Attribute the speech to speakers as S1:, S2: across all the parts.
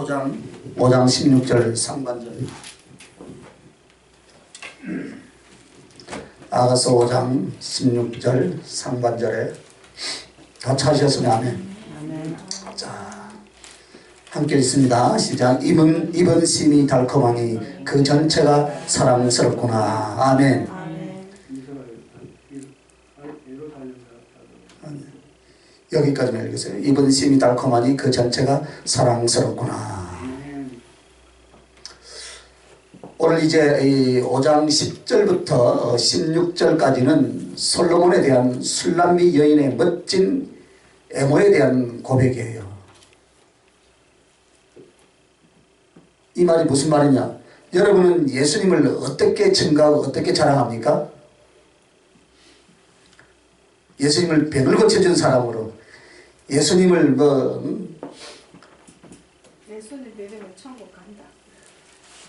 S1: 5장 16절 상반절. 아가서 5장 16절 상반절에 다 찾으셨으면 아멘.
S2: 아멘.
S1: 자, 함께 있습니다. 시작. 입은 심이 달콤하니 그 전체가 사랑스럽구나. 아멘. 여기까지만 읽으세요. 입은 심이 달콤하니 그 전체가 사랑스럽구나. 오늘 이제 5장 10절부터 16절까지는 솔로몬에 대한 술람미 여인의 멋진 애모에 대한 고백이에요. 이 말이 무슨 말이냐? 여러분은 예수님을 어떻게 증거하고 어떻게 자랑합니까? 예수님을 병을 고쳐준 사람으로, 예수님을
S2: 예수를 믿으면 천국 간다.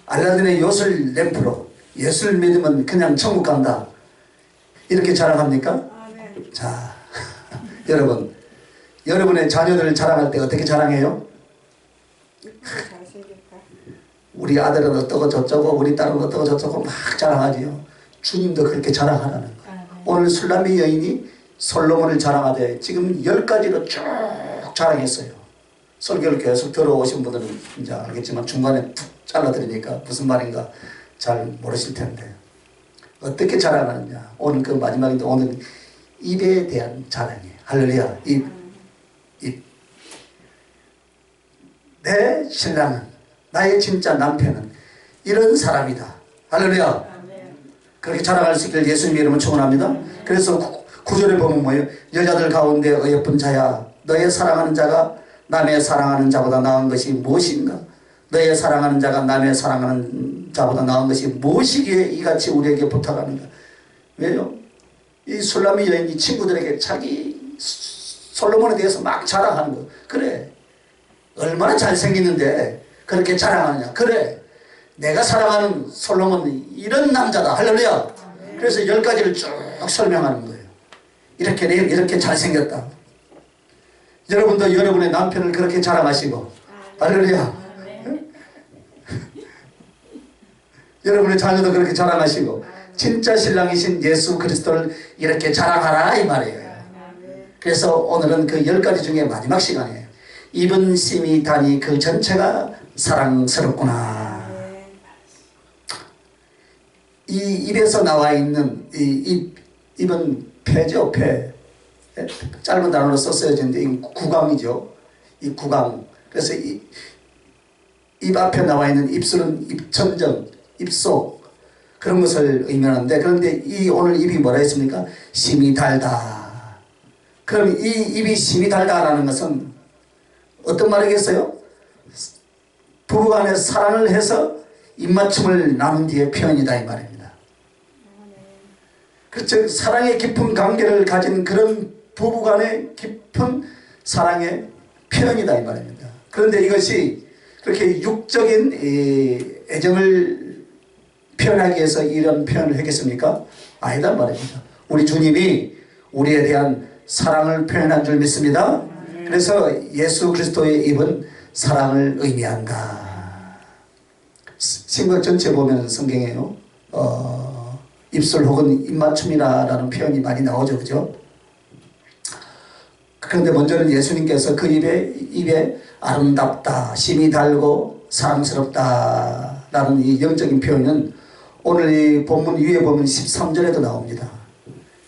S1: 알라딘의 요술 램프로, 예수를 믿으면 그냥 천국 간다, 이렇게 자랑합니까?
S2: 아멘.
S1: 자, 여러분의 자녀들을 자랑할 때 어떻게 자랑해요?
S2: 이쁘고 잘생겼다.
S1: 우리 아들은 어떠고 저쩌고, 우리 딸은 어떠고 저쩌고 막 자랑하지요. 주님도 그렇게 자랑하라는 거예요.
S2: 아멘.
S1: 오늘 술람미 여인이 솔로몬을 자랑하되 지금 10가지로 쭉 자랑했어요. 설교를 계속 들어오신 분들은 이제 알겠지만 중간에 툭 잘라드리니까 무슨 말인가 잘 모르실 텐데, 어떻게 자랑하느냐. 오늘 그 마지막인데, 오늘 입에 대한 자랑이에요. 할렐루야. 입. 내 신랑은, 나의 진짜 남편은 이런 사람이다. 할렐루야. 그렇게 자랑할 수 있길 예수님의 이름으로 축원합니다. 그래서 9절에 보면 뭐예요? 여자들 가운데 어여쁜 자야, 너의 사랑하는 자가 남의 사랑하는 자보다 나은 것이 무엇인가? 너의 사랑하는 자가 남의 사랑하는 자보다 나은 것이 무엇이기에 이같이 우리에게 부탁하는가? 왜요? 이 술람미 여인이 친구들에게 자기 솔로몬에 대해서 막 자랑하는 거. 그래, 얼마나 잘생겼는데 그렇게 자랑하느냐. 그래, 내가 사랑하는 솔로몬은 이런 남자다. 할렐루야. 그래서 10가지를 쭉 설명하는 거예요. 이렇게 잘생겼다. 여러분도 여러분의 남편을 그렇게 자랑하시고, 할렐루야. 여러분의 자녀도 그렇게 자랑하시고, 진짜 신랑이신 예수 그리스도를 이렇게 자랑하라, 이 말이에요. 그래서 오늘은 그 10가지 중에 마지막 시간이에요. 입은 심이 다니 그 전체가 사랑스럽구나. 이 입에서 나와 있는 이 입은 폐죠, 폐. 짧은 단어로 써서야되는데 이 구강이죠. 이 구강. 그래서 입 앞에 나와 있는 입술은 입천정, 입속, 그런 것을 의미하는데, 그런데 오늘 입이 뭐라 했습니까? 심이 달다. 그럼 이 입이 심이 달다라는 것은 어떤 말이겠어요? 부부간에 사랑을 해서 입맞춤을 나눈 뒤의 표현이다, 이 말입니다. 그렇죠. 사랑의 깊은 관계를 가진 그런 부부간의 깊은 사랑의 표현이다, 이 말입니다. 그런데 이것이 그렇게 육적인 애정을 표현하기 위해서 이런 표현을 했겠습니까? 아니다 말입니다. 우리 주님이 우리에 대한 사랑을 표현한 줄 믿습니다. 그래서 예수 그리스도의 입은 사랑을 의미한다. 신약 전체 보면 성경에요, 입술 혹은 입맞춤이라는 표현이 많이 나오죠. 그죠? 그런데 먼저는 예수님께서 그 입에 아름답다, 심이 달고 사랑스럽다 라는 이 영적인 표현은 오늘 이 본문 위에 보면 13절에도 나옵니다.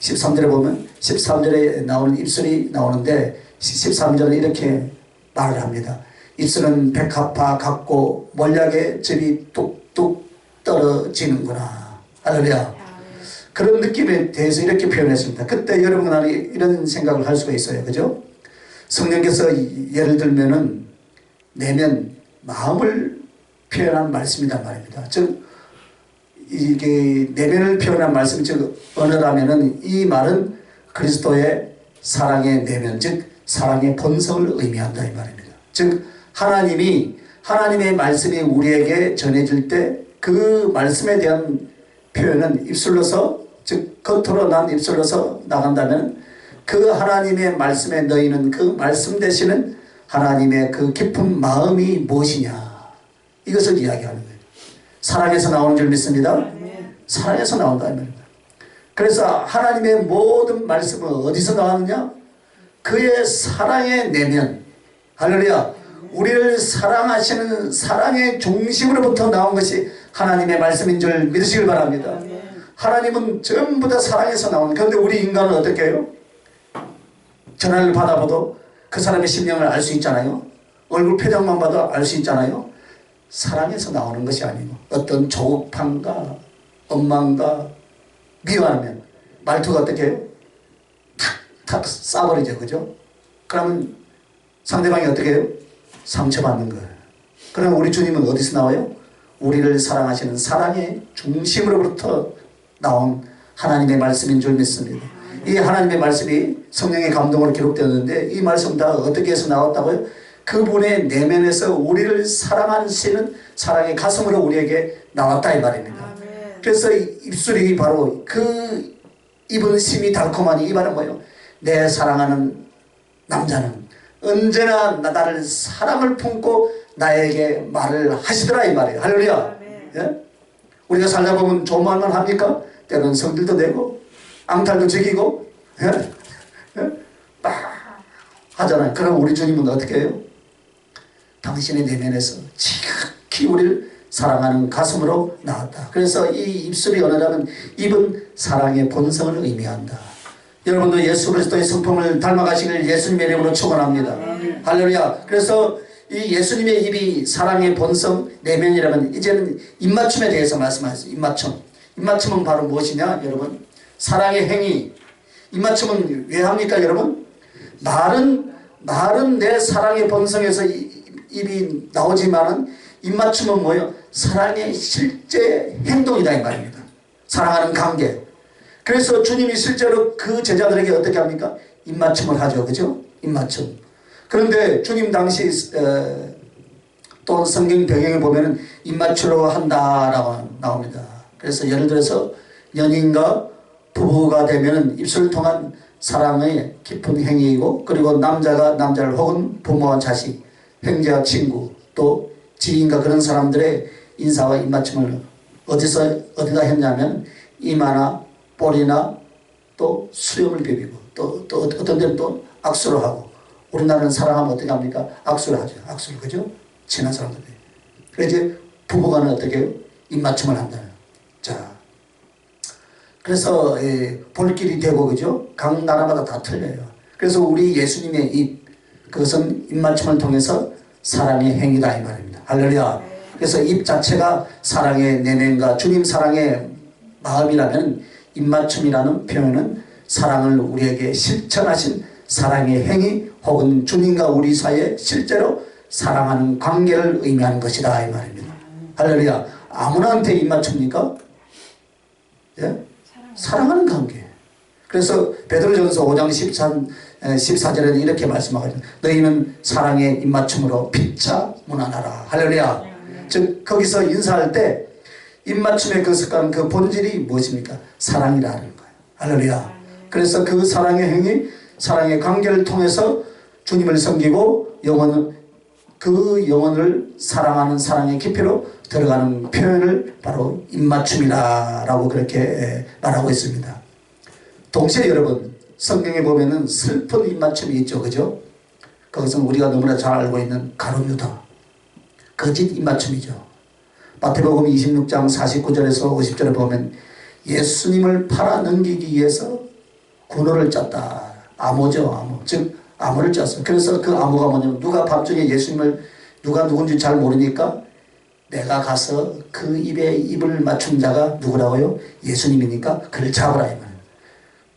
S1: 13절에 나오는 입술이 나오는데 13절은 이렇게 말을 합니다. 입술은 백합화 같고 몰약의 즙이 뚝뚝 떨어지는구나. 할렐루야. 그런 느낌에 대해서 이렇게 표현했습니다. 그때 여러분 나는 이런 생각을 할 수가 있어요. 그죠? 성령께서 예를 들면은 내면 마음을 표현한 말씀이란 말입니다. 즉 이게 내면을 표현한 말씀, 즉 언어라면은 이 말은 그리스도의 사랑의 내면, 즉 사랑의 본성을 의미한다, 이 말입니다. 즉 하나님의 말씀이 우리에게 전해질 때 그 말씀에 대한 표현은 입술로서, 즉 겉으로 난 입술로서 나간다면 그 하나님의 말씀에 너희는 그 말씀 되시는 하나님의 그 깊은 마음이 무엇이냐, 이것을 이야기하는 거예요. 사랑에서 나오는 줄 믿습니다. 사랑에서 나온다 이 말입니다. 그래서 하나님의 모든 말씀은 어디서 나왔느냐? 그의 사랑의 내면, 할렐루야, 우리를 사랑하시는 사랑의 중심으로부터 나온 것이 하나님의 말씀인 줄 믿으시길 바랍니다. 하나님은 전부 다 사랑에서 나오는. 그런데 우리 인간은 어떻게 해요? 전화를 받아봐도 그 사람의 심령을 알 수 있잖아요. 얼굴 표정만 봐도 알 수 있잖아요. 사랑에서 나오는 것이 아니고 어떤 조급함과 원망과 미워하면 말투가 어떻게 해요? 탁탁 쏴버리죠. 그죠? 그러면 상대방이 어떻게 해요? 상처받는 거예요. 그럼 우리 주님은 어디서 나와요? 우리를 사랑하시는 사랑의 중심으로부터 나온 하나님의 말씀인 줄 믿습니다. 이 하나님의 말씀이 성령의 감동으로 기록되었는데 이 말씀 다 어떻게 해서 나왔다고요? 그분의 내면에서 우리를 사랑하시는 사랑의 가슴으로 우리에게 나왔다 이 말입니다. 그래서 입술이 바로 그 입은 심이 달콤하니 이 말은 뭐예요? 내 사랑하는 남자는 언제나 나를 사랑을 품고 나에게 말을 하시더라 이 말이에요. 할렐루야. 예? 우리가 살다 보면 좋은 말만 합니까? 때로는 성질도 내고 앙탈도 적이고 예? 예? 막 하잖아요. 그럼 우리 주님은 어떻게 해요? 당신의 내면에서 지극히 우리를 사랑하는 가슴으로 나왔다. 그래서 이 입술이 언어라는 입은 사랑의 본성을 의미한다. 여러분도 예수 그리스도의 성품을 닮아가시길 예수님의 이름으로 축원합니다. 할렐루야. 그래서 이 예수님의 입이 사랑의 본성 내면이라면 이제는 입맞춤에 대해서 말씀하셨어요. 입맞춤. 입맞춤은 바로 무엇이냐 여러분? 사랑의 행위. 입맞춤은 왜 합니까 여러분? 말은 내 사랑의 본성에서 입이 나오지만은 입맞춤은 뭐예요? 사랑의 실제 행동이다 이 말입니다. 사랑하는 관계. 그래서 주님이 실제로 그 제자들에게 어떻게 합니까? 입맞춤을 하죠. 그죠? 입맞춤. 그런데 주님 당시 또 성경 배경에 보면은 입맞추러 한다라고 나옵니다. 그래서 예를 들어서 연인과 부부가 되면은 입술을 통한 사랑의 깊은 행위이고, 그리고 남자가 남자를 혹은 부모와 자식, 형제와 친구, 또 지인과 그런 사람들의 인사와 입맞춤을 어디다 했냐면 이마나 볼이나 또 수염을 비비고 또 어떤 데는 또 악수를 하고, 우리나라는 사랑하면 어떻게 합니까? 악수를 하죠. 악수를. 그죠? 친한 사람들. 그래서 이제 부부간은 어떻게 해요? 입맞춤을 한다. 자, 그래서 볼길이 되고, 그죠? 각 나라마다 다 틀려요. 그래서 우리 예수님의 입, 그것은 입맞춤을 통해서 사랑의 행위다 이 말입니다. 할렐루야. 그래서 입 자체가 사랑의 내면과 주님 사랑의 마음이라면 입맞춤이라는 표현은 사랑을 우리에게 실천하신 사랑의 행위 혹은 주님과 우리 사이에 실제로 사랑하는 관계를 의미하는 것이다 이 말입니다. 할렐루야. 아무나한테 입맞춥니까? 예? 사랑하는 관계. 그래서 베드로전서 5장 14절에는 이렇게 말씀하거든요. 너희는 사랑의 입맞춤으로 피차 문안하라. 할렐루야. 즉 거기서 인사할 때 입맞춤의 그 습관, 그 본질이 무엇입니까? 사랑이라는 거예요. 할렐루야. 그래서 그 사랑의 행위, 사랑의 관계를 통해서 주님을 섬기고 그 영혼을 사랑하는 사랑의 깊이로 들어가는 표현을 바로 입맞춤이라고 그렇게 말하고 있습니다. 동시에 여러분, 성경에 보면은 슬픈 입맞춤이 있죠. 그죠? 그것은 우리가 너무나 잘 알고 있는 가룟 유다. 거짓 입맞춤이죠. 마태복음 26장 49절에서 50절에 보면 예수님을 팔아 넘기기 위해서 군호를 짰다. 암호죠. 암호. 즉 암호를 짰어요. 그래서 그 암호가 뭐냐면 누가 밤중에 예수님을 누가 누군지 잘 모르니까 내가 가서 그 입에 입을 맞춘 자가 누구라고요? 예수님이니까 그를 잡으라 이 말이에요.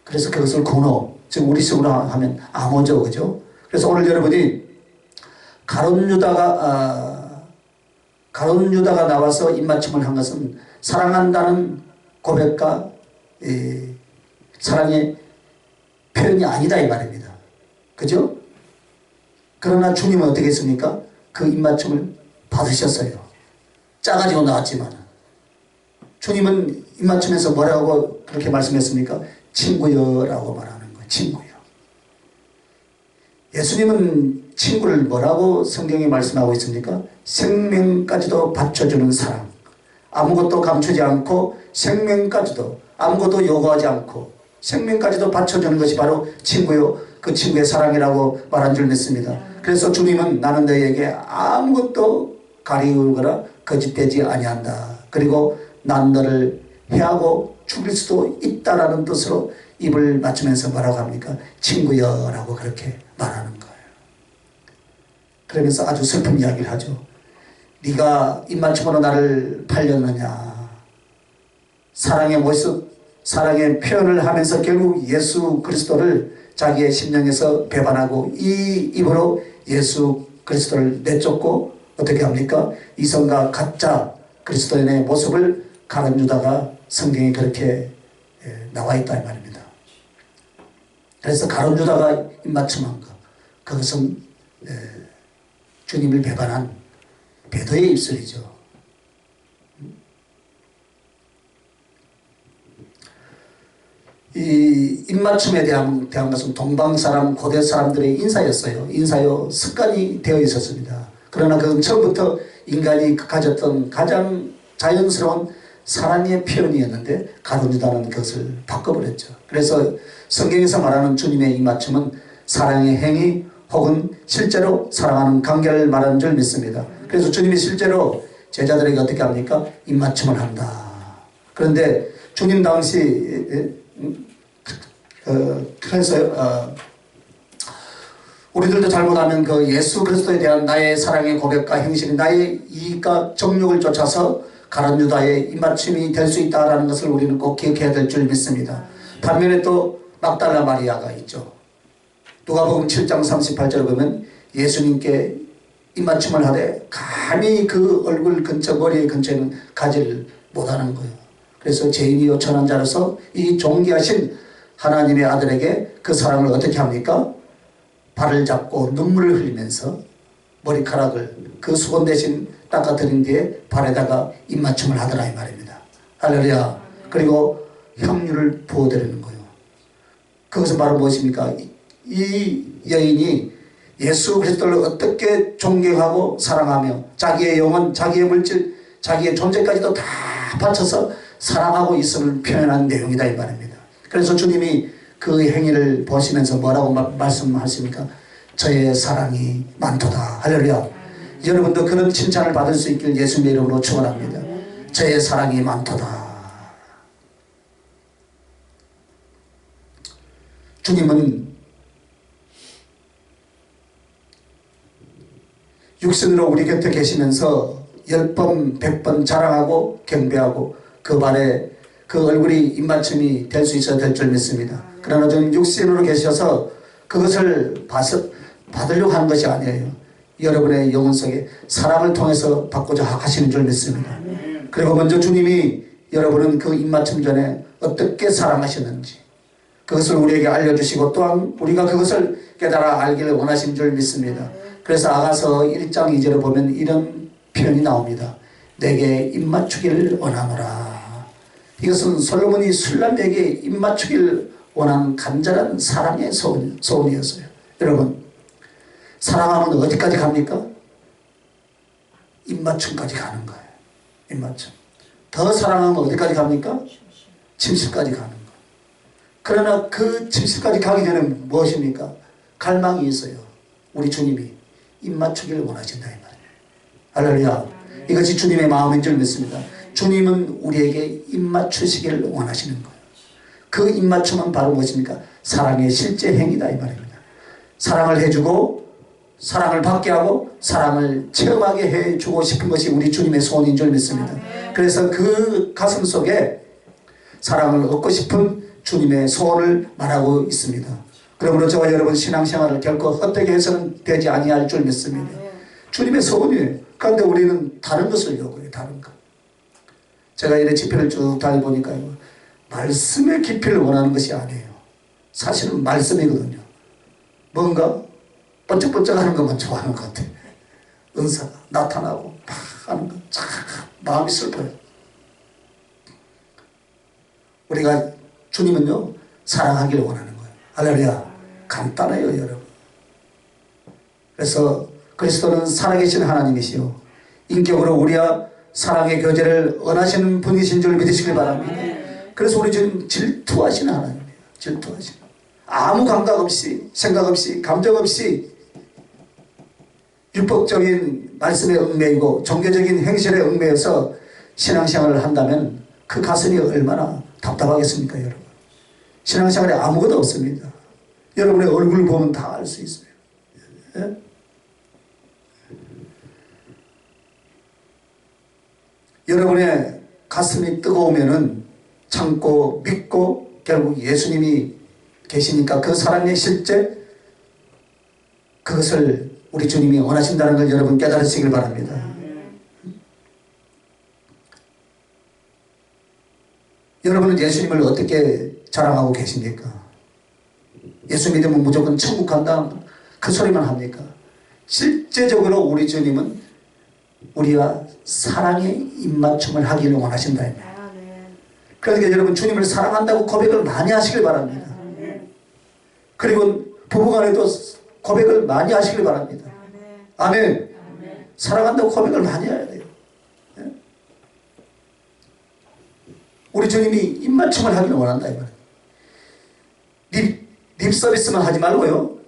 S1: 그래서 그것을 군호, 즉 우리식으로 하면 암호죠. 그죠? 그래서 오늘 여러분이 가룟 유다가 나와서 입맞춤을 한 것은 사랑한다는 고백과 사랑의 표현이 아니다 이 말입니다. 그죠? 그러나 주님은 어떻게 했습니까? 그 입맞춤을 받으셨어요. 짜가지고 나왔지만 주님은 입맞춤에서 뭐라고 그렇게 말씀했습니까? 친구여라고 말하는 거예요. 친구여. 예수님은 친구를 뭐라고 성경에 말씀하고 있습니까? 생명까지도 바쳐주는 사랑. 아무것도 감추지 않고 생명까지도 아무것도 요구하지 않고 생명까지도 바쳐주는 것이 바로 친구요. 그 친구의 사랑이라고 말한 줄 믿습니다. 그래서 주님은 나는 너희에게 아무것도 가리우거나 거짓되지 아니한다. 그리고 난 너를 해하고 죽일 수도 있다라는 뜻으로 입을 맞추면서 뭐라고 합니까? 친구여라고 그렇게 말하는 거예요. 그러면서 아주 슬픈 이야기를 하죠. 네가 입맞춤으로 나를 팔렸느냐. 사랑의 모습, 사랑의 표현을 하면서 결국 예수 그리스도를 자기의 심령에서 배반하고 이 입으로 예수 그리스도를 내쫓고 어떻게 합니까? 이성과 가짜 그리스도인의 모습을 가론유다가 성경에 그렇게 나와 있다 이 말입니다. 그래서 가론유다가 입맞춤한 것, 그것은 주님을 배반한 배도의 입술이죠. 이 입맞춤에 대한 것은 동방 사람, 고대 사람들의 인사였어요. 인사요 습관이 되어 있었습니다. 그러나 그건 처음부터 인간이 가졌던 가장 자연스러운 사랑의 표현이었는데 가론유다는 그것을 바꿔버렸죠. 그래서 성경에서 말하는 주님의 입맞춤은 사랑의 행위 혹은 실제로 사랑하는 관계를 말하는 줄 믿습니다. 그래서 주님이 실제로 제자들에게 어떻게 합니까? 입맞춤을 한다. 그런데 주님 당시 그래서 우리들도 잘못하면 그 예수 그리스도에 대한 나의 사랑의 고백과 행실이 나의 이익과 정욕을 쫓아서 가론유다의 입맞춤이 될 수 있다는 것을 우리는 꼭 기억해야 될 줄 믿습니다. 반면에 또 막달라 마리아가 있죠. 누가복음 7장 38절을 보면 예수님께 입맞춤을 하되 감히 그 얼굴 근처 머리 근처에는 가지를 못하는 거예요. 그래서 죄인이 요청한 자로서 이 존귀하신 하나님의 아들에게 그 사랑을 어떻게 합니까? 발을 잡고 눈물을 흘리면서 머리카락을 그 수건 대신 닦아드린 뒤에 발에다가 입맞춤을 하더라 이 말입니다. 할렐루야. 그리고 향유를 부어드리는 거예요. 그것은 바로 무엇입니까? 이 여인이 예수 그리스도를 어떻게 존경하고 사랑하며 자기의 영혼, 자기의 물질, 자기의 존재까지도 다 바쳐서 사랑하고 있음을 표현한 내용이다 이 말입니다. 그래서 주님이 그 행위를 보시면서 뭐라고 말씀하십니까? 저의 사랑이 많도다. 할렐루야. 여러분도 그런 칭찬을 받을 수 있길 예수님의 이름으로 축원합니다. 저의 사랑이 많도다. 주님은 육신으로 우리 곁에 계시면서 10번, 100번 자랑하고 경배하고 그 발에 그 얼굴이 입맞춤이 될 수 있어야 될 줄 믿습니다. 그러나 저는 육신으로 계셔서 그것을 받으려고 하는 것이 아니에요. 여러분의 영혼 속에 사랑을 통해서 받고자 하시는 줄 믿습니다. 그리고 먼저 주님이 여러분은 그 입맞춤 전에 어떻게 사랑하셨는지 그것을 우리에게 알려주시고 또한 우리가 그것을 깨달아 알기를 원하신 줄 믿습니다. 그래서 아가서 1장 2절을 보면 이런 표현이 나옵니다. 내게 입맞추기를 원하노라. 이것은 솔로몬이 술람에게 입맞추기를 원하는 간절한 사랑의 소원이었어요. 여러분, 사랑하면 어디까지 갑니까? 입맞춤까지 가는 거예요. 입맞춤. 더 사랑하면 어디까지 갑니까? 침실까지 가는 거예요. 그러나 그 침실까지 가기 전에 무엇입니까? 갈망이 있어요. 우리 주님이 입맞추기를 원하신다 이 말이에요. 할렐루야. 이것이 주님의 마음인 줄 믿습니다. 주님은 우리에게 입맞추시기를 원하시는 거예요. 그 입맞춤은 바로 무엇입니까? 사랑의 실제 행위다 이 말입니다. 사랑을 해주고 사랑을 받게 하고 사랑을 체험하게 해주고 싶은 것이 우리 주님의 소원인 줄 믿습니다. 그래서 그 가슴 속에 사랑을 얻고 싶은 주님의 소원을 말하고 있습니다. 그러므로 저와 여러분 신앙생활을 결코 헛되게 해서는 되지 아니할 줄 믿습니다. 주님의 소원이에요. 그런데 우리는 다른 것을 요구해요. 다른 것. 제가 이래 집회를 쭉 다니보니까 말씀의 깊이를 원하는 것이 아니에요. 사실은 말씀이거든요. 뭔가 번쩍번쩍하는 것만 좋아하는 것 같아요. 은사가 나타나고 막 하는 것 참 마음이 슬퍼요. 우리가 주님은요 사랑하기를 원하는 거예요. 할렐루야. 간단해요 여러분. 그래서 그리스도는 살아계신 하나님이시요 인격으로 우리와 사랑의 교제를 원하시는 분이신 줄 믿으시길 바랍니다. 그래서 우리 주님 질투하시는 하나님이에요. 질투하시는, 아무 감각 없이, 생각 없이, 감정 없이 율법적인 말씀에 얽매이고 종교적인 행실에 얽매여서 신앙생활을 한다면 그 가슴이 얼마나 답답하겠습니까, 여러분? 신앙생활에 아무것도 없습니다. 여러분의 얼굴 보면 다 알 수 있어요. 예? 여러분의 가슴이 뜨거우면은 참고 믿고 결국 예수님이 계시니까 그 사랑의 실제, 그것을 우리 주님이 원하신다는 걸 여러분 깨달으시길 바랍니다. 여러분은 예수님을 어떻게 자랑하고 계십니까? 예수 믿으면 무조건 천국 간다, 그 소리만 합니까? 실제적으로 우리 주님은 우리와 사랑의 입맞춤을 하기를 원하신다. 그러니까 여러분 주님을 사랑한다고 고백을 많이 하시길 바랍니다. 그리고 부부간에도 고백을 많이 하시길 바랍니다. 아멘. 사랑한다고 고백을 많이 해야 돼요. 우리 주님이 입맞춤을 하기를 원한다 이 말이에요. 립 서비스만 하지 말고요.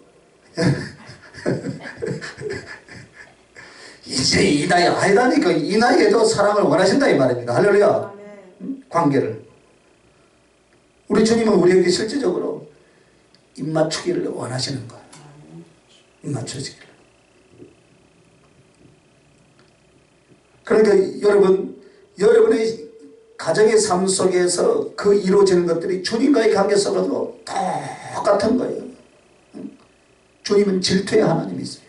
S1: 이제 이 나이 아니다니까 이 나이에도 사랑을 원하신다 이 말입니다. 할렐루야. 관계를. 우리 주님은 우리에게 실질적으로 입맞추기를 원하시는 거예요. 입맞추기를. 그러니까 여러분의 가정의 삶 속에서 그 이루어지는 것들이 주님과의 관계 속에도 똑같은 거예요. 주님은 질투의 하나님이세요.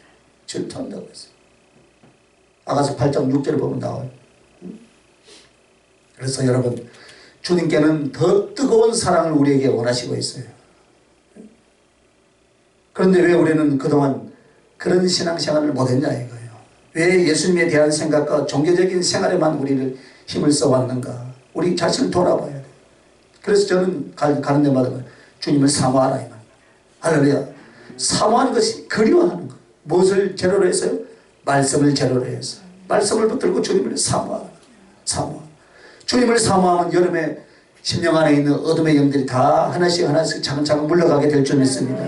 S1: 질투한다고 했어요. 아가서 8장 6절을 보면 나와요. 그래서 여러분 주님께는 더 뜨거운 사랑을 우리에게 원하시고 있어요. 그런데 왜 우리는 그동안 그런 신앙생활을 못했냐 이거예요. 왜 예수님에 대한 생각과 종교적인 생활에만 우리를 힘을 써왔는가. 우리 자신을 돌아봐야 돼요. 그래서 저는 가는 데마다 주님을 사모하라 이 말이에요. 할렐루야. 사모하는 것이 그리워하는 것. 무엇을 제로로 했어요? 말씀을 제로로 해서 말씀을 붙들고 주님을 사모하라. 주님을 사모하면 여름에 심령 안에 있는 어둠의 영들이 다 하나씩 차근차근 물러가게 될 줄 믿습니다.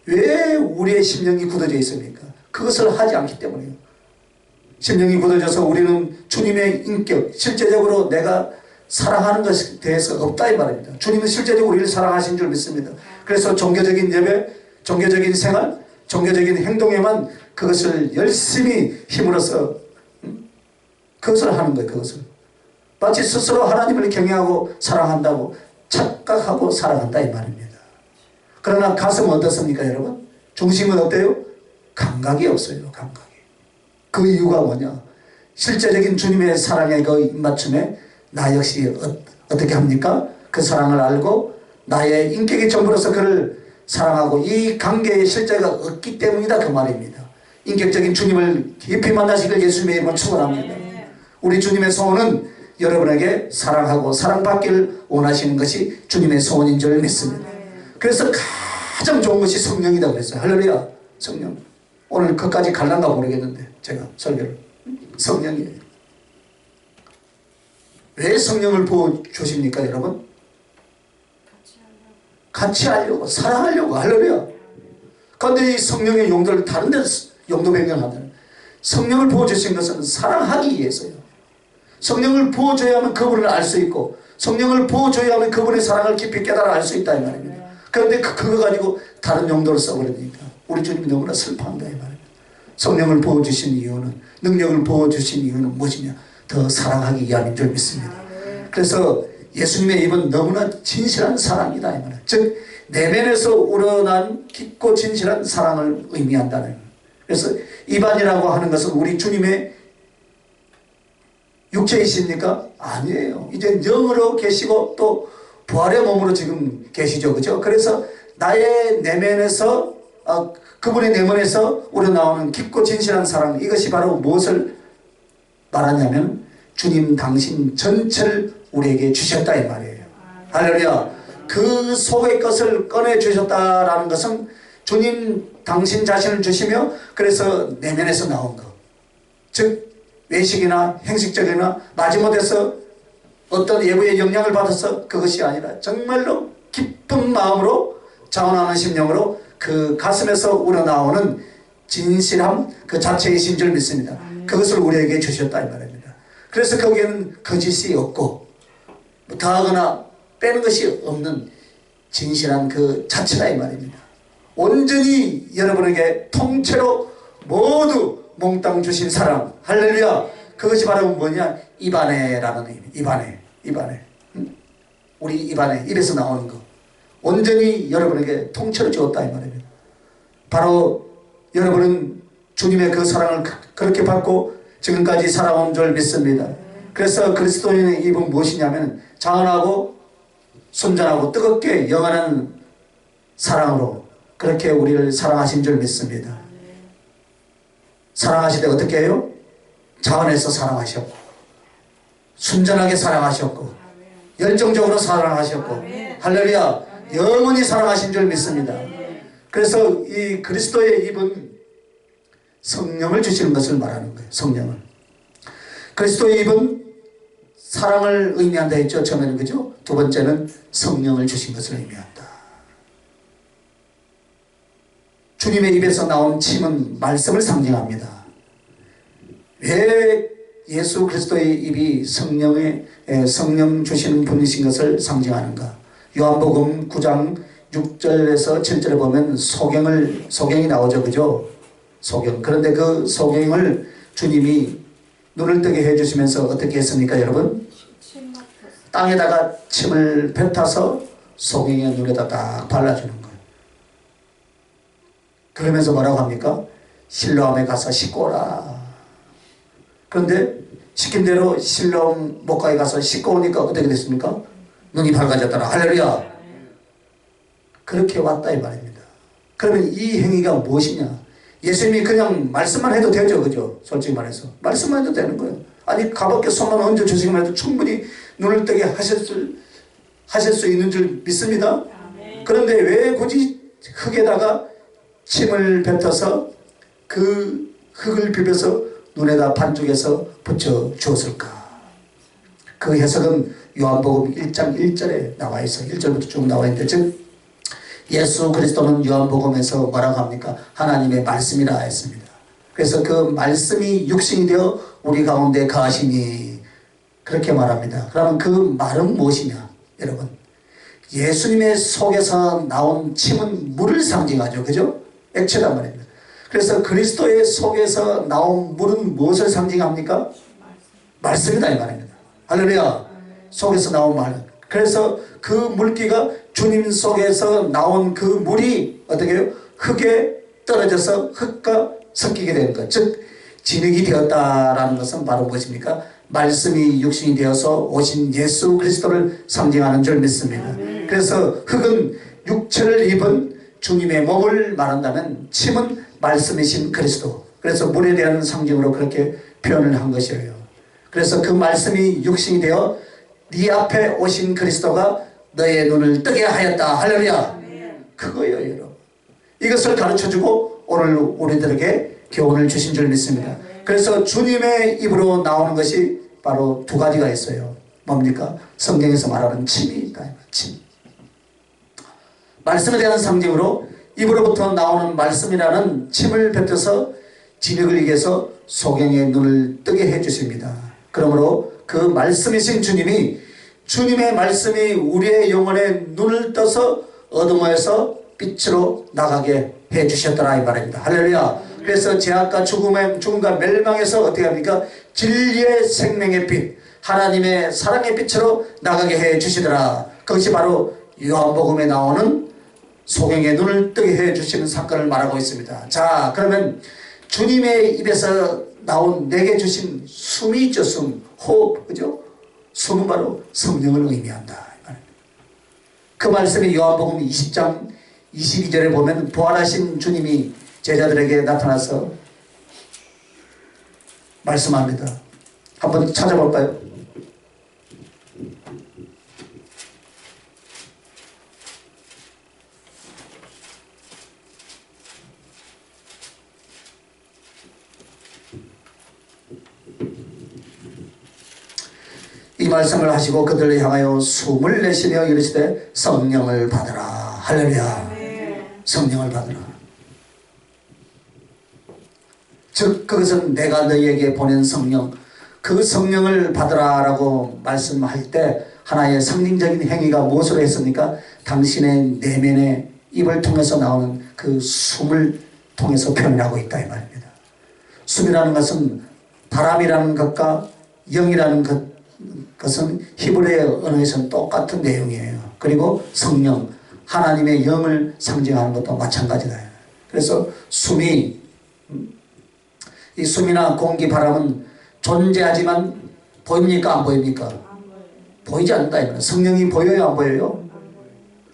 S1: 왜 우리의 심령이 굳어져 있습니까? 그것을 하지 않기 때문이에요. 심령이 굳어져서 우리는 주님의 인격, 실제적으로 내가 사랑하는 것에 대해서 없다 이 말입니다. 주님은 실제적으로 우리를 사랑하신 줄 믿습니다. 그래서 종교적인 예배, 종교적인 생활, 종교적인 행동에만 그것을 열심히 힘으로써 그것을 하는 거예요. 그것을 마치 스스로 하나님을 경외하고 사랑한다고 착각하고 살아간다 이 말입니다. 그러나 가슴은 어떻습니까 여러분? 중심은 어때요? 감각이 없어요. 감각이. 그 이유가 뭐냐? 실제적인 주님의 사랑의 그 입맞춤에 나 역시 어떻게 합니까? 그 사랑을 알고 나의 인격의 전부로서 그를 사랑하고 이 관계의 실제가 없기 때문이다 그 말입니다. 인격적인 주님을 깊이 만나시길 예수님의 이름으로 축원합니다. 우리 주님의 소원은 여러분에게 사랑하고 사랑받기를 원하시는 것이 주님의 소원인 줄 믿습니다. 그래서 가장 좋은 것이 성령이다 그랬어요. 할렐루야. 성령. 오늘 그까지 갈란가 모르겠는데 제가 설교를. 성령이에요. 왜 성령을 부어주십니까 여러분? 같이 하려고 사랑하려고. 할렐루야. 그런데 이 성령의 용도를 다른 데서 용도 변경하면 성령을 부어주신 것은 사랑하기 위해서요. 성령을 부어줘야만 그분을 알 수 있고 성령을 부어줘야만 그분의 사랑을 깊이 깨달아 알 수 있다 이 말입니다. 그런데 그거 가지고 다른 용도를 써버리니까 우리 주님이 너무나 슬퍼한다 이 말입니다. 성령을 부어주신 이유는, 능력을 부어주신 이유는 무엇이냐? 더 사랑하기 위함인 줄 믿습니다. 그래서 예수님의 입은 너무나 진실한 사랑이다 이 말이에요. 즉 내면에서 우러난 깊고 진실한 사랑을 의미한다는 거예요. 그래서 입안이라고 하는 것은 우리 주님의 육체이십니까? 아니에요. 이제 영으로 계시고 또 부활의 몸으로 지금 계시죠. 그죠? 그래서 나의 내면에서 그분의 내면에서 우러나오는 깊고 진실한 사랑, 이것이 바로 무엇을 말하냐면 주님 당신 전체를 우리에게 주셨다 이 말이에요. 할렐루야. 그 속의 것을 꺼내 주셨다라는 것은 주님 당신 자신을 주시며 그래서 내면에서 나온 것. 즉 외식이나 행식적이나 마지못해서 어떤 외부의 영향을 받아서 그것이 아니라 정말로 기쁜 마음으로 자원하는 심령으로 그 가슴에서 우러나오는 진실함 그 자체이신 줄 믿습니다. 그것을 우리에게 주셨다 이 말입니다. 그래서 거기에는 거짓이 없고 더하거나 빼는 것이 없는 진실한 그 자체다 이 말입니다. 온전히 여러분에게 통째로 모두 몽땅 주신 사랑 할렐루야. 그것이 바로 뭐냐 입안에라는 의미. 입안에 우리 입안에 입에서 나오는 거 온전히 여러분에게 통째로 주었다 이 말입니다. 바로 여러분은 주님의 그 사랑을 그렇게 받고 지금까지 살아온 줄 믿습니다. 그래서 그리스도인의 입은 무엇이냐면 장언하고 순전하고 뜨겁게 영원한 사랑으로 그렇게 우리를 사랑하신 줄 믿습니다. 사랑하실 때 어떻게 해요? 자원해서 사랑하셨고 순전하게 사랑하셨고 열정적으로 사랑하셨고 할렐루야 영원히 사랑하신 줄 믿습니다. 그래서 이 그리스도의 입은 성령을 주시는 것을 말하는 거예요. 성령을. 그리스도의 입은 사랑을 의미한다 했죠. 처음에는 그죠? 두 번째는 성령을 주신 것을 의미한다. 주님의 입에서 나온 침은 말씀을 상징합니다. 왜 예수 그리스도의 입이 성령 주시는 분이신 것을 상징하는가? 요한복음 9장 6절에서 7절에 보면 소경이 나오죠. 그죠? 소경. 그런데 그 소경을 주님이 눈을 뜨게 해주시면서 어떻게 했습니까 여러분? 땅에다가 침을 뱉어서 소경의 눈에다 딱 발라주는 거예요. 그러면서 뭐라고 합니까? 실로암에 가서 씻고 오라. 그런데 시킨 대로 실로암 목가에 가서 씻고 오니까 어떻게 됐습니까? 눈이 밝아졌더라. 할렐루야. 그렇게 왔다 이 말입니다. 그러면 이 행위가 무엇이냐? 예수님이 그냥 말씀만 해도 되죠. 그죠? 솔직히 말해서 말씀만 해도 되는 거예요. 아니 가볍게 손만 얹어 주시기만 해도 충분히 눈을 뜨게 하실 수 있는 줄 믿습니다. 그런데 왜 굳이 흙에다가 침을 뱉어서 그 흙을 비벼서 눈에다 반쪽에서 붙여 주었을까? 그 해석은 요한복음 1장 1절에 나와 있어. 1절부터 쭉 나와 있는데 즉 예수 그리스도는 요한복음에서 뭐라고 합니까? 하나님의 말씀이라 했습니다. 그래서 그 말씀이 육신이 되어 우리 가운데 거하시니 그렇게 말합니다. 그러면 그 말은 무엇이냐? 여러분 예수님의 속에서 나온 침은 물을 상징하죠. 그죠? 액체란 말입니다. 그래서 그리스도의 속에서 나온 물은 무엇을 상징합니까? 말씀이다 이 말입니다. 할렐루야. 속에서 나온 말. 그래서 그 물기가 주님 속에서 나온 그 물이 어떻게 해요? 흙에 떨어져서 흙과 섞이게 되는 것. 즉 진흙이 되었다라는 것은 바로 무엇입니까? 말씀이 육신이 되어서 오신 예수 그리스도를 상징하는 줄 믿습니다. 그래서 흙은 육체를 입은 주님의 몸을 말한다면 침은 말씀이신 그리스도. 그래서 물에 대한 상징으로 그렇게 표현을 한 것이에요. 그래서 그 말씀이 육신이 되어 네 앞에 오신 그리스도가 너의 눈을 뜨게 하였다. 할렐루야. 그거예요 여러분. 이것을 가르쳐주고 오늘 우리들에게 교훈을 주신 줄 믿습니다. 그래서 주님의 입으로 나오는 것이 바로 두 가지가 있어요. 뭡니까? 성경에서 말하는 침이 있다. 침. 말씀에 대한 상징으로 입으로부터 나오는 말씀이라는 침을 뱉어서 진흙을 이겨서 소경의 눈을 뜨게 해주십니다. 그러므로 그 말씀이신 주님이 주님의 말씀이 우리의 영혼에 눈을 떠서 어둠에서 빛으로 나가게 해주셨더라 이 말입니다. 할렐루야. 그래서 죄악과 죽음과 멸망에서 어떻게 합니까? 진리의 생명의 빛 하나님의 사랑의 빛으로 나가게 해주시더라. 그것이 바로 요한복음에 나오는 소경의 눈을 뜨게 해주시는 사건을 말하고 있습니다. 자 그러면 주님의 입에서 나온 내게 주신 숨이 있죠. 숨, 호흡, 그죠? 숨은 바로 성령을 의미한다. 그 말씀이 요한복음 20장 22절에 보면 부활하신 주님이 제자들에게 나타나서 말씀합니다. 한번 찾아볼까요? 이 말씀을 하시고 그들을 향하여 숨을 내쉬며 이르시되 성령을 받으라. 할렐루야. 성령을 받으라. 즉 그것은 내가 너희에게 보낸 성령, 그 성령을 받으라라고 말씀할 때 하나의 성령적인 행위가 무엇으로 했습니까? 당신의 내면의 입을 통해서 나오는 그 숨을 통해서 표현하고 있다 이 말입니다. 숨이라는 것은 바람이라는 것과 영이라는 것은 히브리어 언어에서는 똑같은 내용이에요. 그리고 성령, 하나님의 영을 상징하는 것도 마찬가지다. 그래서 숨이, 이 숨이나 공기, 바람은 존재하지만 보입니까? 안 보입니까? 보이지 않는다. 이거는. 성령이 보여요? 안 보여요?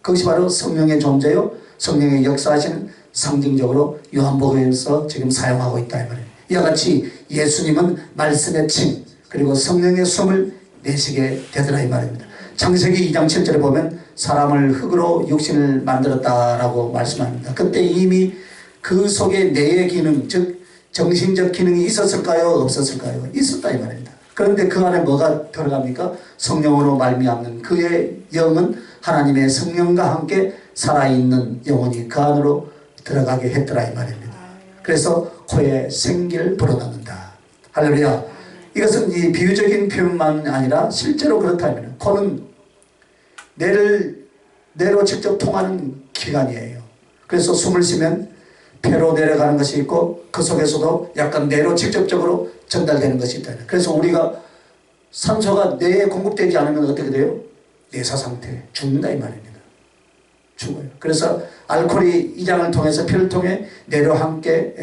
S1: 그것이 바로 성령의 존재요. 성령의 역사하시는 상징적으로 요한복음에서 지금 사용하고 있다. 이 말이에요. 이와 같이 예수님은 말씀의 침, 그리고 성령의 숨을 내쉬게 되더라 이 말입니다. 창세기 2장 7절에 보면 사람을 흙으로 육신을 만들었다라고 말씀합니다. 그때 이미 그 속에 뇌의 기능, 즉 정신적 기능이 있었을까요? 없었을까요? 있었다 이 말입니다. 그런데 그 안에 뭐가 들어갑니까? 성령으로 말미암는 그의 영은 하나님의 성령과 함께 살아있는 영혼이 그 안으로 들어가게 했더라 이 말입니다. 그래서 코에 생기를 불어넣는다. 할렐루야. 이것은 이 비유적인 표현만 아니라 실제로 그렇다면 코는 뇌로 직접 통하는 기관이에요. 그래서 숨을 쉬면 폐로 내려가는 것이 있고 그 속에서도 약간 뇌로 직접적으로 전달되는 것이 있다. 그래서 우리가 산소가 뇌에 공급되지 않으면 어떻게 돼요? 뇌사 상태, 죽는다 이 말입니다. 죽어요. 그래서 알코올이 이장을 통해서 피를 통해 뇌로 함께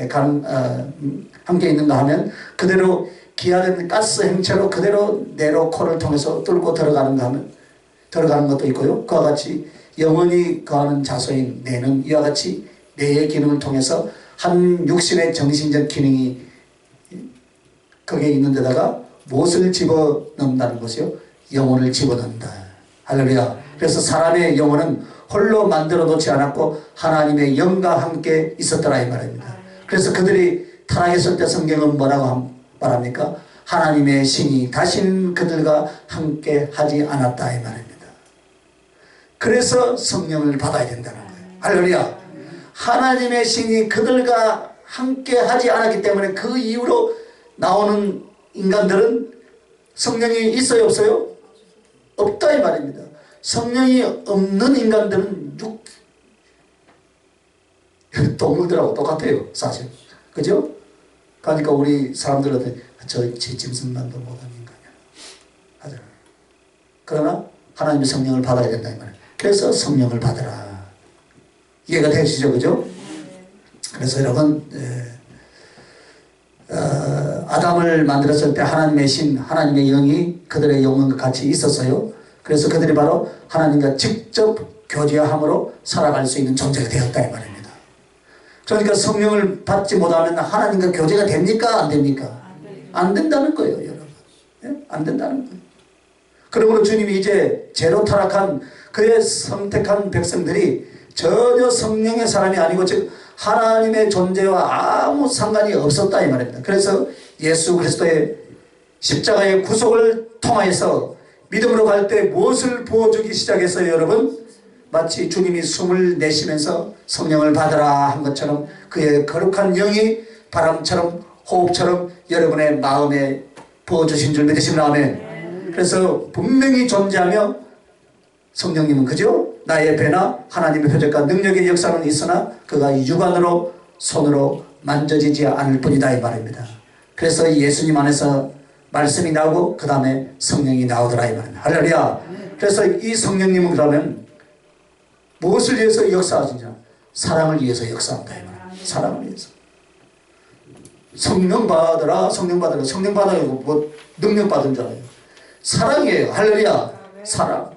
S1: 있는가 하면 그대로 기화된 가스 행체로 그대로 뇌로 코를 통해서 뚫고 들어가는가 하면 들어가는 것도 있고요. 그와 같이 영혼이 거하는 자소인 뇌는 이와 같이 뇌의 기능을 통해서 한 육신의 정신적 기능이 거기에 있는 데다가 무엇을 집어넣는다는 것이요? 영혼을 집어넣는다. 할렐루야. 그래서 사람의 영혼은 홀로 만들어 놓지 않았고 하나님의 영과 함께 있었더라 이 말입니다. 그래서 그들이 타락했을 때 성경은 뭐라고 말합니까? 하나님의 신이 다시는 그들과 함께 하지 않았다 이 말입니다. 그래서 성령을 받아야 된다는 거예요. 할렐루야. 하나님의 신이 그들과 함께 하지 않았기 때문에 그 이후로 나오는 인간들은 성령이 있어요 없어요? 없다 이 말입니다. 성령이 없는 인간들은 동물들하고 똑같아요 사실. 그죠? 그러니까 우리 사람들한테 저 짐승만도 못한 인간이야 하잖아요. 그러나 하나님의 성령을 받아야 된다 이 말이에요. 그래서 성령을 받으라. 이해가 되시죠? 그죠? 그래서 여러분 아담을 만들었을 때 하나님의 신, 하나님의 영이 그들의 영혼과 같이 있었어요. 그래서 그들이 바로 하나님과 직접 교제함으로 살아갈 수 있는 존재가 되었다 이 말입니다. 그러니까 성령을 받지 못하면 하나님과 교제가 됩니까? 안 됩니까? 안 된다는 거예요 여러분. 예? 안 된다는 거예요. 그러므로 주님이 이제 죄로 타락한 그의 선택한 백성들이 전혀 성령의 사람이 아니고 즉 하나님의 존재와 아무 상관이 없었다 이 말입니다. 그래서 예수 그리스도의 십자가의 구속을 통하여서 믿음으로 갈 때 무엇을 부어주기 시작했어요 여러분? 마치 주님이 숨을 내쉬면서 성령을 받으라 한 것처럼 그의 거룩한 영이 바람처럼 호흡처럼 여러분의 마음에 부어주신 줄 믿으시면 아멘. 그래서 분명히 존재하며 성령님은 그죠? 나의 배나 하나님의 표적과 능력의 역사는 있으나 그가 육안으로 손으로 만져지지 않을 뿐이다 이 말입니다. 그래서 예수님 안에서 말씀이 나오고 그 다음에 성령이 나오더라 이 말입니다. 할렐루야. 그래서 이 성령님은 그러면 무엇을 위해서 역사하시냐? 사랑을 위해서 역사한다 이 말입니다. 사랑을 위해서. 성령 받으라 성령 받으라 성령 받아요 뭐 능력 받은 줄 알아요. 사랑이에요. 할렐루야. 사랑.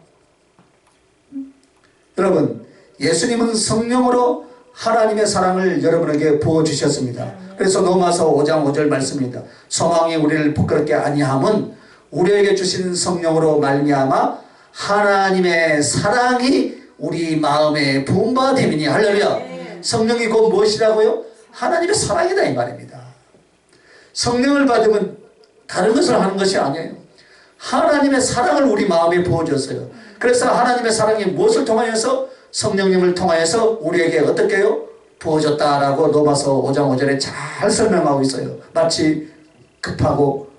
S1: 여러분 예수님은 성령으로 하나님의 사랑을 여러분에게 부어주셨습니다. 그래서 로마서 5장 5절 말씀입니다. 소망이 우리를 부끄럽게 아니함은 우리에게 주신 성령으로 말미암아 하나님의 사랑이 우리 마음에 부은 바 됨이니. 할렐루야. 성령이 곧 무엇이라고요? 하나님의 사랑이다 이 말입니다. 성령을 받으면 다른 것을 하는 것이 아니에요. 하나님의 사랑을 우리 마음에 부어줬어요. 그래서 하나님의 사랑이 무엇을 통하여서? 성령님을 통하여서 우리에게 어떻게 해요? 부어졌다라고 로마서 5장 5절에 잘 설명하고 있어요. 마치 급하고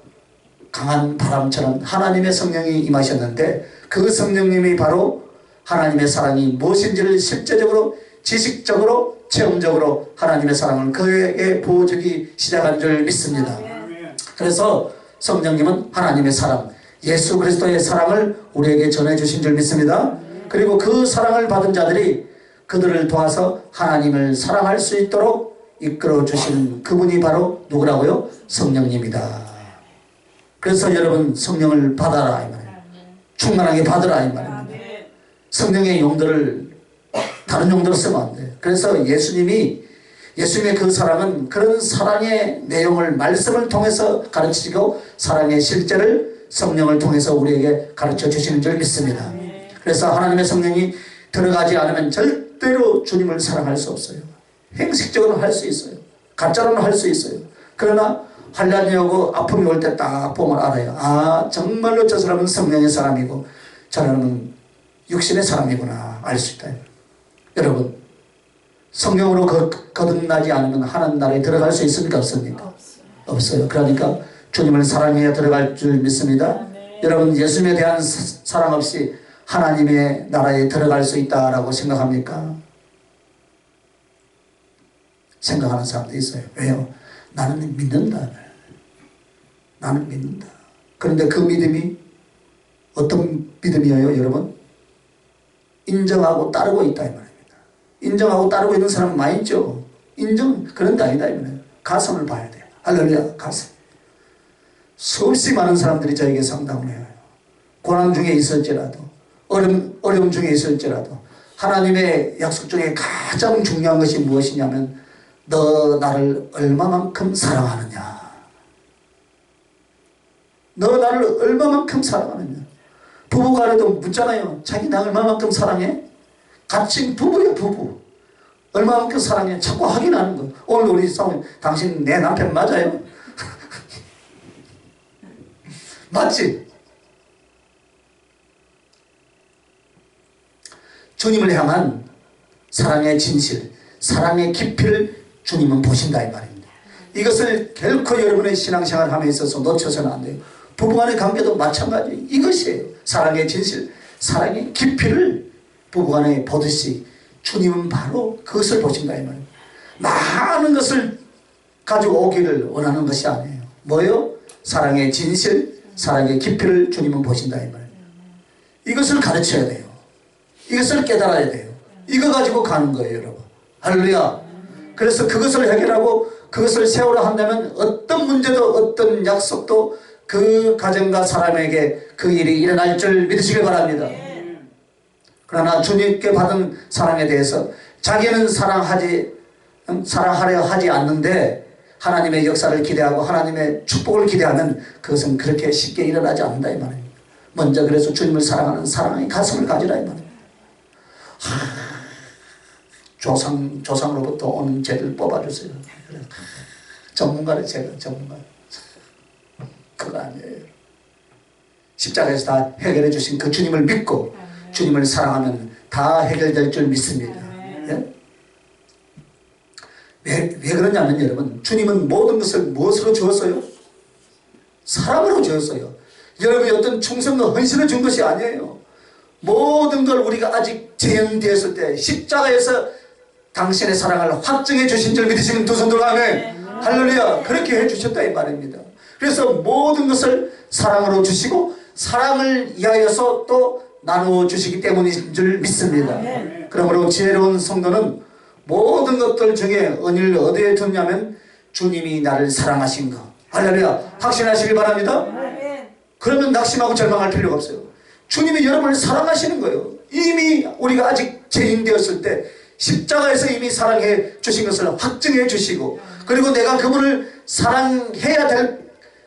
S1: 강한 바람처럼 하나님의 성령이 임하셨는데 그 성령님이 바로 하나님의 사랑이 무엇인지를 실제적으로 지식적으로 체험적으로 하나님의 사랑을 그에게 부어주기 시작한 줄 믿습니다. 그래서 성령님은 하나님의 사랑, 예수 그리스도의 사랑을 우리에게 전해주신 줄 믿습니다. 그리고 그 사랑을 받은 자들이 그들을 도와서 하나님을 사랑할 수 있도록 이끌어 주신 그분이 바로 누구라고요? 성령님이다. 그래서 여러분 성령을 받아라 이 말이에요. 충만하게 받으라 이 말입니다. 성령의 용도를 다른 용도로 쓰면 안 돼요. 그래서 예수님의 그 사랑은 그런 사랑의 내용을 말씀을 통해서 가르치고 사랑의 실제를 성령을 통해서 우리에게 가르쳐 주시는 줄 믿습니다. 그래서 하나님의 성령이 들어가지 않으면 절대로 주님을 사랑할 수 없어요. 행식적으로 할 수 있어요. 가짜로는 할 수 있어요. 그러나 환란이 오고 아픔이 올 때 딱 보면 알아요. 아, 정말로 저 사람은 성령의 사람이고 저 사람은 육신의 사람이구나 알 수 있다. 여러분 성령으로 거듭나지 않으면 하나님 나라에 들어갈 수 있습니까? 없습니까? 없어요. 그러니까 주님을 사랑해야 들어갈 줄 믿습니다. 여러분 예수님에 대한 사랑 없이 하나님의 나라에 들어갈 수 있다라고 생각합니까? 생각하는 사람도 있어요. 왜요? 나는 믿는다. 나는 믿는다. 그런데 그 믿음이 어떤 믿음이에요, 여러분? 인정하고 따르고 있다 이 말입니다. 인정하고 따르고 있는 사람 많이 있죠. 인정 그런 게 아니다 이 말이에요. 가슴을 봐야 돼요. 할렐루야, 가슴. 수없이 많은 사람들이 저에게 상담을 해요. 고난 중에 있을지라도 어려움 중에 있을지라도 하나님의 약속 중에 가장 중요한 것이 무엇이냐면 너 나를 얼마만큼 사랑하느냐. 너 나를 얼마만큼 사랑하느냐. 부부간에도 묻잖아요. 자기 나 얼마만큼 사랑해? 같이 부부예요, 부부. 얼마만큼 사랑해? 자꾸 확인하는 거. 오늘 우리 싸움, 당신 내 남편 맞아요? 맞지? 주님을 향한 사랑의 진실, 사랑의 깊이를 주님은 보신다 이 말입니다. 이것을 결코 여러분의 신앙생활 함에 있어서 놓쳐서는 안 돼요. 부부간의 관계도 마찬가지예요. 이것이에요. 사랑의 진실, 사랑의 깊이를 부부간에 보듯이 주님은 바로 그것을 보신다 이 말입니다. 많은 것을 가지고 오기를 원하는 것이 아니에요. 뭐요? 사랑의 진실, 사랑의 깊이를 주님은 보신다 이 말입니다. 이것을 가르쳐야 돼요. 이것을 깨달아야 돼요. 이거 가지고 가는 거예요, 여러분. 할렐루야. 그래서 그것을 해결하고 그것을 세우려 한다면 어떤 문제도 어떤 약속도 그 가정과 사람에게 그 일이 일어날 줄 믿으시길 바랍니다. 그러나 주님께 받은 사랑에 대해서 자기는 사랑하려 하지 않는데 하나님의 역사를 기대하고 하나님의 축복을 기대하면 그것은 그렇게 쉽게 일어나지 않는다 이 말입니다. 먼저 그래서 주님을 사랑하는 사랑의 가슴을 가지라 이 말입니다. 조상으로부터 오는 죄를 뽑아주세요. 전문가를 제가 전문가. 그거 아니에요. 십자가에서 다 해결해 주신 그 주님을 믿고 주님을 사랑하면 다 해결될 줄 믿습니다. 예? 왜 그러냐면 여러분 주님은 모든 것을 무엇으로 주었어요? 사랑으로 주었어요. 여러분이 어떤 충성과 헌신을 준 것이 아니에요. 모든 걸 우리가 아직 재현되었을 때 십자가에서 당신의 사랑을 확증해 주신 줄 믿으시면 두 손 들어 아멘. 할렐루야. 그렇게 해 주셨다 이 말입니다. 그래서 모든 것을 사랑으로 주시고 사랑을 위하여서 또 나누어 주시기 때문인 줄 믿습니다. 그러므로 지혜로운 성도는 모든 것들 중에 은혜를 어디에 두냐면 주님이 나를 사랑하신 거. 할렐루야. 확신하시길 바랍니다. 그러면 낙심하고 절망할 필요가 없어요. 주님이 여러분을 사랑하시는 거예요. 이미 우리가 아직 죄인 되었을 때 십자가에서 이미 사랑해 주신 것을 확증해 주시고 그리고 내가 그분을 사랑해야 될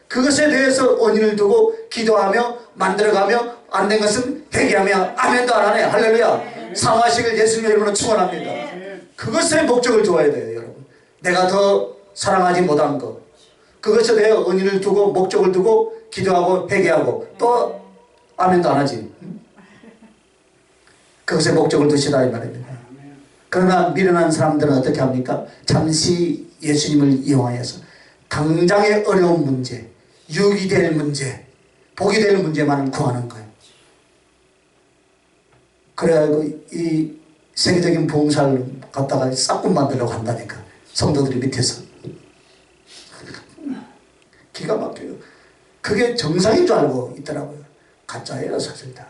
S1: 그것에 대해서 원인을 두고 기도하며 만들어가며 안 된 것은 회개하며 아멘도 안 하네. 할렐루야. 사랑하시길 예수님 이름으로 축원합니다. 그것의 목적을 두어야 돼요, 여러분. 내가 더 사랑하지 못한 것 그것에 대해 원인을 두고 목적을 두고 기도하고 회개하고 또 아멘도 안 하지. 그것의 목적을 두시다 이 말입니다. 그러나 미련한 사람들은 어떻게 합니까? 잠시 예수님을 이용하여서 당장의 어려운 문제, 유익이 될 문제, 복이 될 문제만 구하는 거예요. 그래가지고 이 세계적인 부흥사를 갖다가 싹군 만들려고 한다니까. 성도들이 밑에서. 기가 막혀요. 그게 정상인 줄 알고 있더라고요. 가짜예요 사실 다.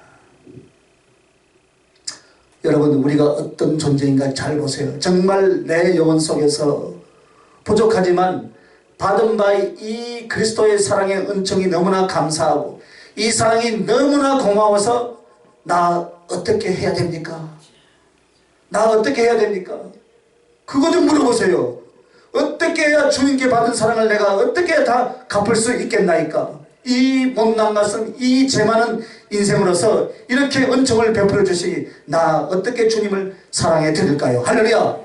S1: 여러분 우리가 어떤 존재인가 잘 보세요. 정말 내 영혼 속에서 부족하지만 받은 바 이 그리스도의 사랑의 은총이 너무나 감사하고 이 사랑이 너무나 고마워서 나 어떻게 해야 됩니까? 나 어떻게 해야 됩니까? 그거 좀 물어보세요. 어떻게 해야 주님께 받은 사랑을 내가 어떻게 다 갚을 수 있겠나이까? 이 못난 가슴, 이 죄 많은 인생으로서 이렇게 은총을 베풀어 주시니 나 어떻게 주님을 사랑해 드릴까요? 할렐루야!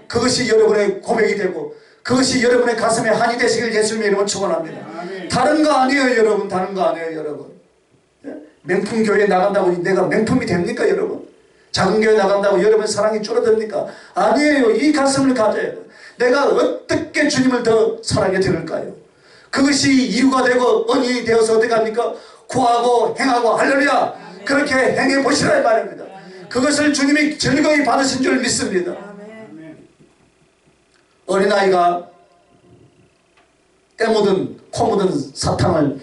S1: 그것이 여러분의 고백이 되고 그것이 여러분의 가슴에 한이 되시길 예수님의 이름으로 축원합니다. 다른 거 아니에요 여러분. 다른 거 아니에요 여러분. 명품 교회에 나간다고 내가 명품이 됩니까 여러분? 작은 교회 나간다고 여러분 사랑이 줄어듭니까? 아니에요. 이 가슴을 가져야 돼요. 내가 어떻게 주님을 더 사랑해 드릴까요? 그것이 이유가 되고 언인이 되어서 어떻게 합니까? 구하고 행하고 할렐루야. 그렇게 행해 보시라 이 말입니다. 그것을 주님이 즐거이 받으신 줄 믿습니다. 어린아이가 때 묻은 코 묻은 사탕을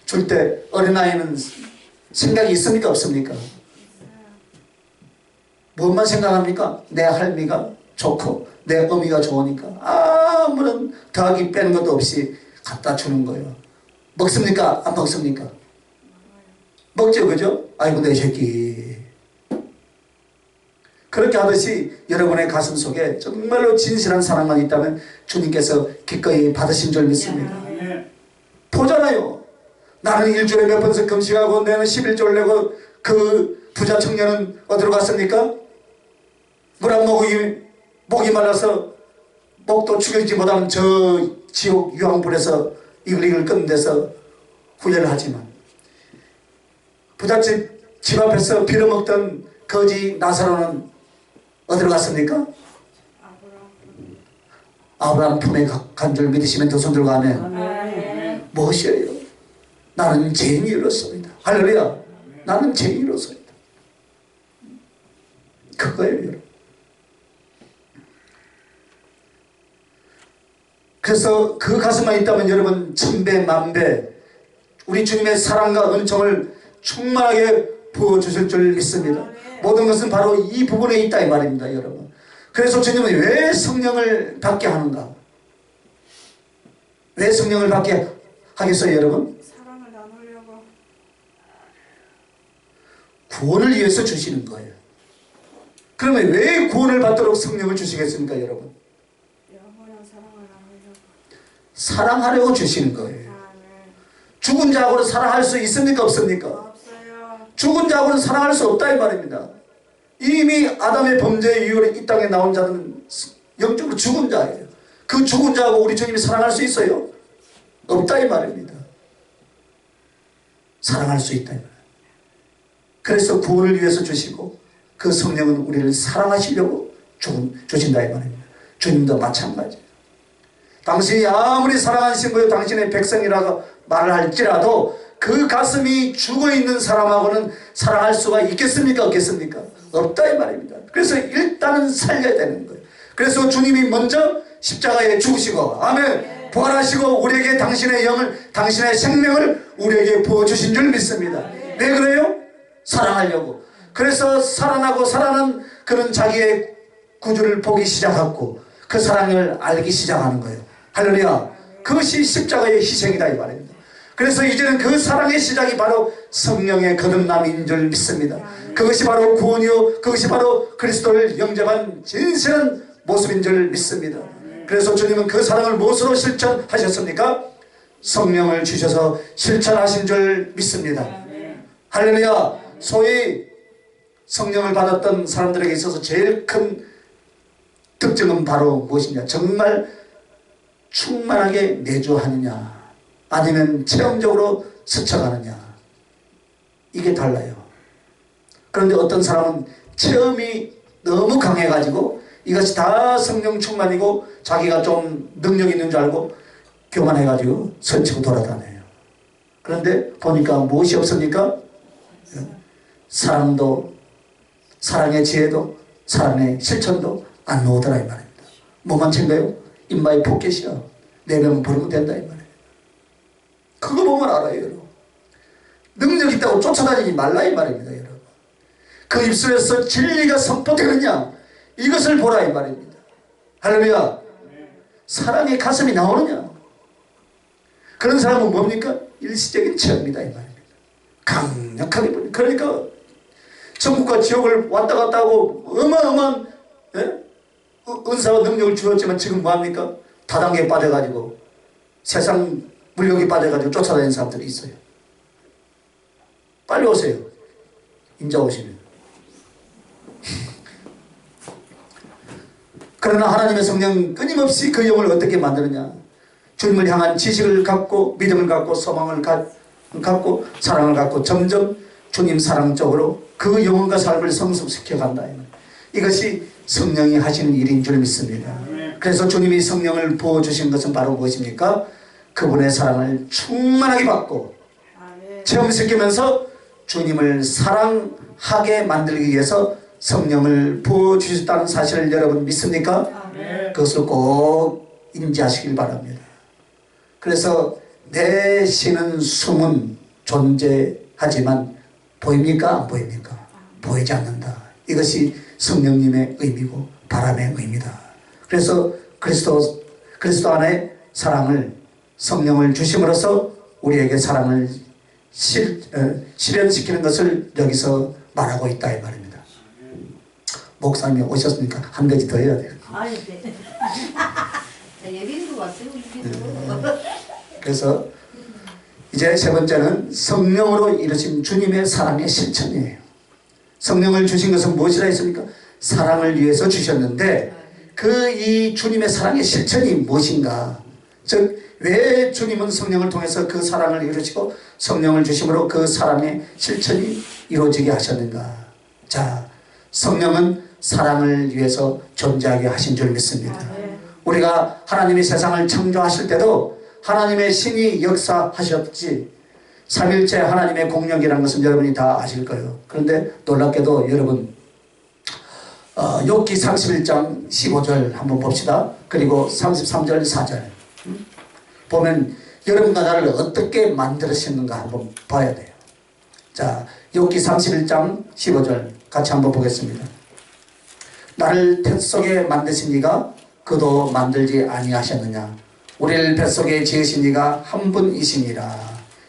S1: 줄 때 어린아이는 생각이 있습니까 없습니까? 무엇만 생각합니까? 내 할미가 좋고 내 어미가 좋으니까 아무런 더하기 빼는 것도 없이 갖다 주는 거예요. 먹습니까? 안 먹습니까? 먹죠 그죠? 아이고 내 새끼. 그렇게 하듯이 여러분의 가슴 속에 정말로 진실한 사랑만 있다면 주님께서 기꺼이 받으신 줄 믿습니다. 보잖아요. 나는 일주일에 몇 번씩 금식하고 내는 11조를 내고 그 부자 청년은 어디로 갔습니까? 물 안 먹으니 목이 말라서 목도 죽여지지 못하는 저 지옥 유황불에서 이글이글 끄는 데서 후회를 하지만 부잣집 집 앞에서 빌어먹던 거지 나사로는 어디로 갔습니까? 아브라함 품에 간 줄 믿으시면 두 손 들고 아멘. 무엇이에요? 나는 죄인으로서이다. 할렐루야. 나는 죄인으로서이다. 그거예요 여러분. 그래서 그 가슴만 있다면 여러분 천배 만배 우리 주님의 사랑과 은총을 충만하게 부어주실 줄 믿습니다. 모든 것은 바로 이 부분에 있다 이 말입니다 여러분. 그래서 주님은 왜 성령을 받게 하는가? 왜 성령을 받게 하겠어요 여러분?
S2: 사랑을 나누려고.
S1: 구원을 위해서 주시는 거예요. 그러면 왜 구원을 받도록 성령을 주시겠습니까 여러분?
S2: 영원한 사랑을 나누려고.
S1: 사랑하려고 주시는 거예요. 죽은 자하고는 사랑할 수 있습니까 없습니까?
S2: 없어요.
S1: 죽은 자하고는 사랑할 수 없다 이 말입니다. 이미 아담의 범죄 이후로 이 땅에 나온 자는 영적으로 죽은 자예요. 그 죽은 자하고 우리 주님이 사랑할 수 있어요? 없다 이 말입니다. 사랑할 수 있다 이 말입니다. 그래서 구원을 위해서 주시고 그 성령은 우리를 사랑하시려고 주신다 이 말입니다. 주님도 마찬가지예요. 당신이 아무리 사랑하신 거요 당신의 백성이라고 말을 할지라도 그 가슴이 죽어있는 사람하고는 사랑할 수가 있겠습니까 없겠습니까? 없다 이 말입니다. 그래서 일단은 살려야 되는 거예요. 그래서 주님이 먼저 십자가에 죽으시고 아멘 부활하시고 우리에게 당신의 영을 당신의 생명을 우리에게 부어주신 줄 믿습니다. 왜 그래요? 사랑하려고. 그래서 살아나고 살아난 그는 자기의 구주를 보기 시작하고 그 사랑을 알기 시작하는 거예요. 할렐루야. 그것이 십자가의 희생이다 이 말입니다. 그래서 이제는 그 사랑의 시작이 바로 성령의 거듭남인 줄 믿습니다. 그것이 바로 구원이요 그것이 바로 그리스도를 영접한 진실한 모습인 줄 믿습니다. 그래서 주님은 그 사랑을 무엇으로 실천하셨습니까? 성령을 주셔서 실천하신 줄 믿습니다. 할렐루야. 소위 성령을 받았던 사람들에게 있어서 제일 큰 특징은 바로 무엇이냐? 정말 충만하게 내주하느냐 아니면 체험적으로 스쳐가느냐. 이게 달라요. 그런데 어떤 사람은 체험이 너무 강해가지고 이것이 다 성령 충만이고 자기가 좀 능력 있는 줄 알고 교만해가지고 설치고 돌아다녀요. 그런데 보니까 무엇이 없습니까? 사랑도, 사랑의 지혜도, 사랑의 실천도 안 나오더라 이 말입니다. 뭐만 챙겨요? 인마의 포켓이야. 내면 부르면 된다 이 말이에요. 그거 보면 알아요 여러분. 능력 있다고 쫓아다니지 말라 이 말입니다 여러분. 그 입술에서 진리가 선포되느냐 이것을 보라 이 말입니다. 할렐루야. 사랑의 가슴이 나오느냐. 그런 사람은 뭡니까? 일시적인 체험이다 이 말입니다. 강력하게 보니. 그러니까 천국과 지옥을 왔다 갔다 하고 어마어마한 은사와 능력을 주었지만 지금 뭐합니까? 다단계에 빠져가지고 세상 물욕에 빠져가지고 쫓아다니는 사람들이 있어요. 빨리 오세요. 인자 오시면. 그러나 하나님의 성령은 끊임없이 그 영을 어떻게 만드느냐. 주님을 향한 지식을 갖고 믿음을 갖고 소망을 갖고 사랑을 갖고 점점 주님 사랑 쪽으로 그 영혼과 삶을 성숙시켜 간다. 이것이 성령이 하시는 일인 줄 믿습니다. 그래서 주님이 성령을 부어주신 것은 바로 무엇입니까? 그분의 사랑을 충만하게 받고 체험시키면서 주님을 사랑하게 만들기 위해서 성령을 부어주셨다는 사실을 여러분 믿습니까? 그것을 꼭 인지하시길 바랍니다. 그래서 내 신은 숨은 존재하지만 보입니까? 안 보입니까? 보이지 않는다. 이것이 성령님의 의미고 바람의 의미다. 그래서 그리스도 안에 사랑을 성령을 주심으로써 우리에게 사랑을 실현시키는 것을 여기서 말하고 있다 이 말입니다. 목사님이 오셨으니까 한 가지 더 해야 돼요.
S3: 아니, 네. 예비도 왔어요.
S1: 그래서 이제 세 번째는 성령으로 이루신 주님의 사랑의 실천이에요. 성령을 주신 것은 무엇이라 했습니까? 사랑을 위해서 주셨는데 그 이 주님의 사랑의 실천이 무엇인가? 즉 왜 주님은 성령을 통해서 그 사랑을 이루시고 성령을 주심으로 그 사랑의 실천이 이루어지게 하셨는가? 자, 성령은 사랑을 위해서 존재하게 하신 줄 믿습니다. 우리가 하나님이 세상을 창조하실 때도 하나님의 신이 역사하셨지 삼일째 하나님의 공력이라는 것은 여러분이 다 아실 거예요. 그런데 놀랍게도 여러분 욥기 31장 15절 한번 봅시다. 그리고 33절 4절 보면 여러분과 나를 어떻게 만들으셨는가 한번 봐야 돼요. 자, 욥기 31장 15절 같이 한번 보겠습니다. 나를 뱃속에 만드신 이가 그도 만들지 아니하셨느냐. 우리를 뱃속에 지으신 이가 한 분이시니라.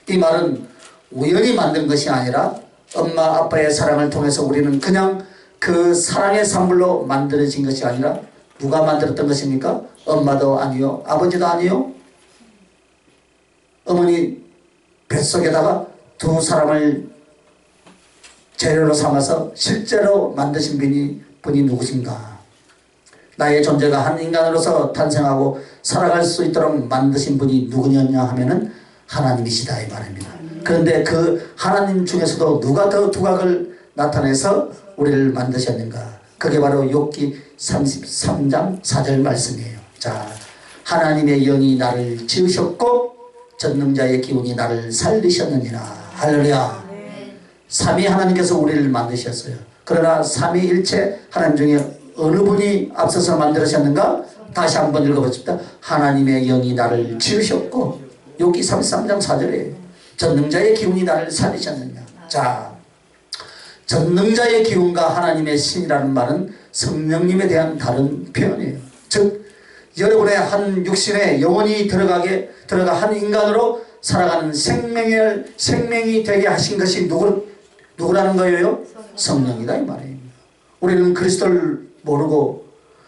S1: 이 말은 우연히 만든 것이 아니라 엄마 아빠의 사랑을 통해서 우리는 그냥 그 사랑의 산물로 만들어진 것이 아니라 누가 만들었던 것입니까? 엄마도 아니요 아버지도 아니요 어머니 뱃속에다가 두 사람을 재료로 삼아서 실제로 만드신 분이 누구신가? 나의 존재가 한 인간으로서 탄생하고 살아갈 수 있도록 만드신 분이 누구냐 하면은 하나님이시다 이 말입니다. 그런데 그 하나님 중에서도 누가 더 두각을 나타내서 우리를 만드셨는가? 그게 바로 욥기 33장 4절 말씀이에요. 자, 하나님의 영이 나를 지으셨고 전능자의 기운이 나를 살리셨느니라. 할렐루야. 삼위 하나님께서 우리를 만드셨어요. 그러나 삼위일체 하나님 중에 어느 분이 앞서서 만들으셨는가? 다시 한번 읽어보십시다. 하나님의 영이 나를 지으셨고 욥기 33장 4절에 전능자의 기운이 나를 살리셨느냐. 자, 전능자의 기운과 하나님의 신이라는 말은 성령님에 대한 다른 표현이에요. 즉 여러분의 한 육신에 영혼이 들어가 한 인간으로 살아가는 생명이 되게 하신 것이 누구라는 거예요? 성령이다 이 말이에요. 우리는 그리스도를 모르고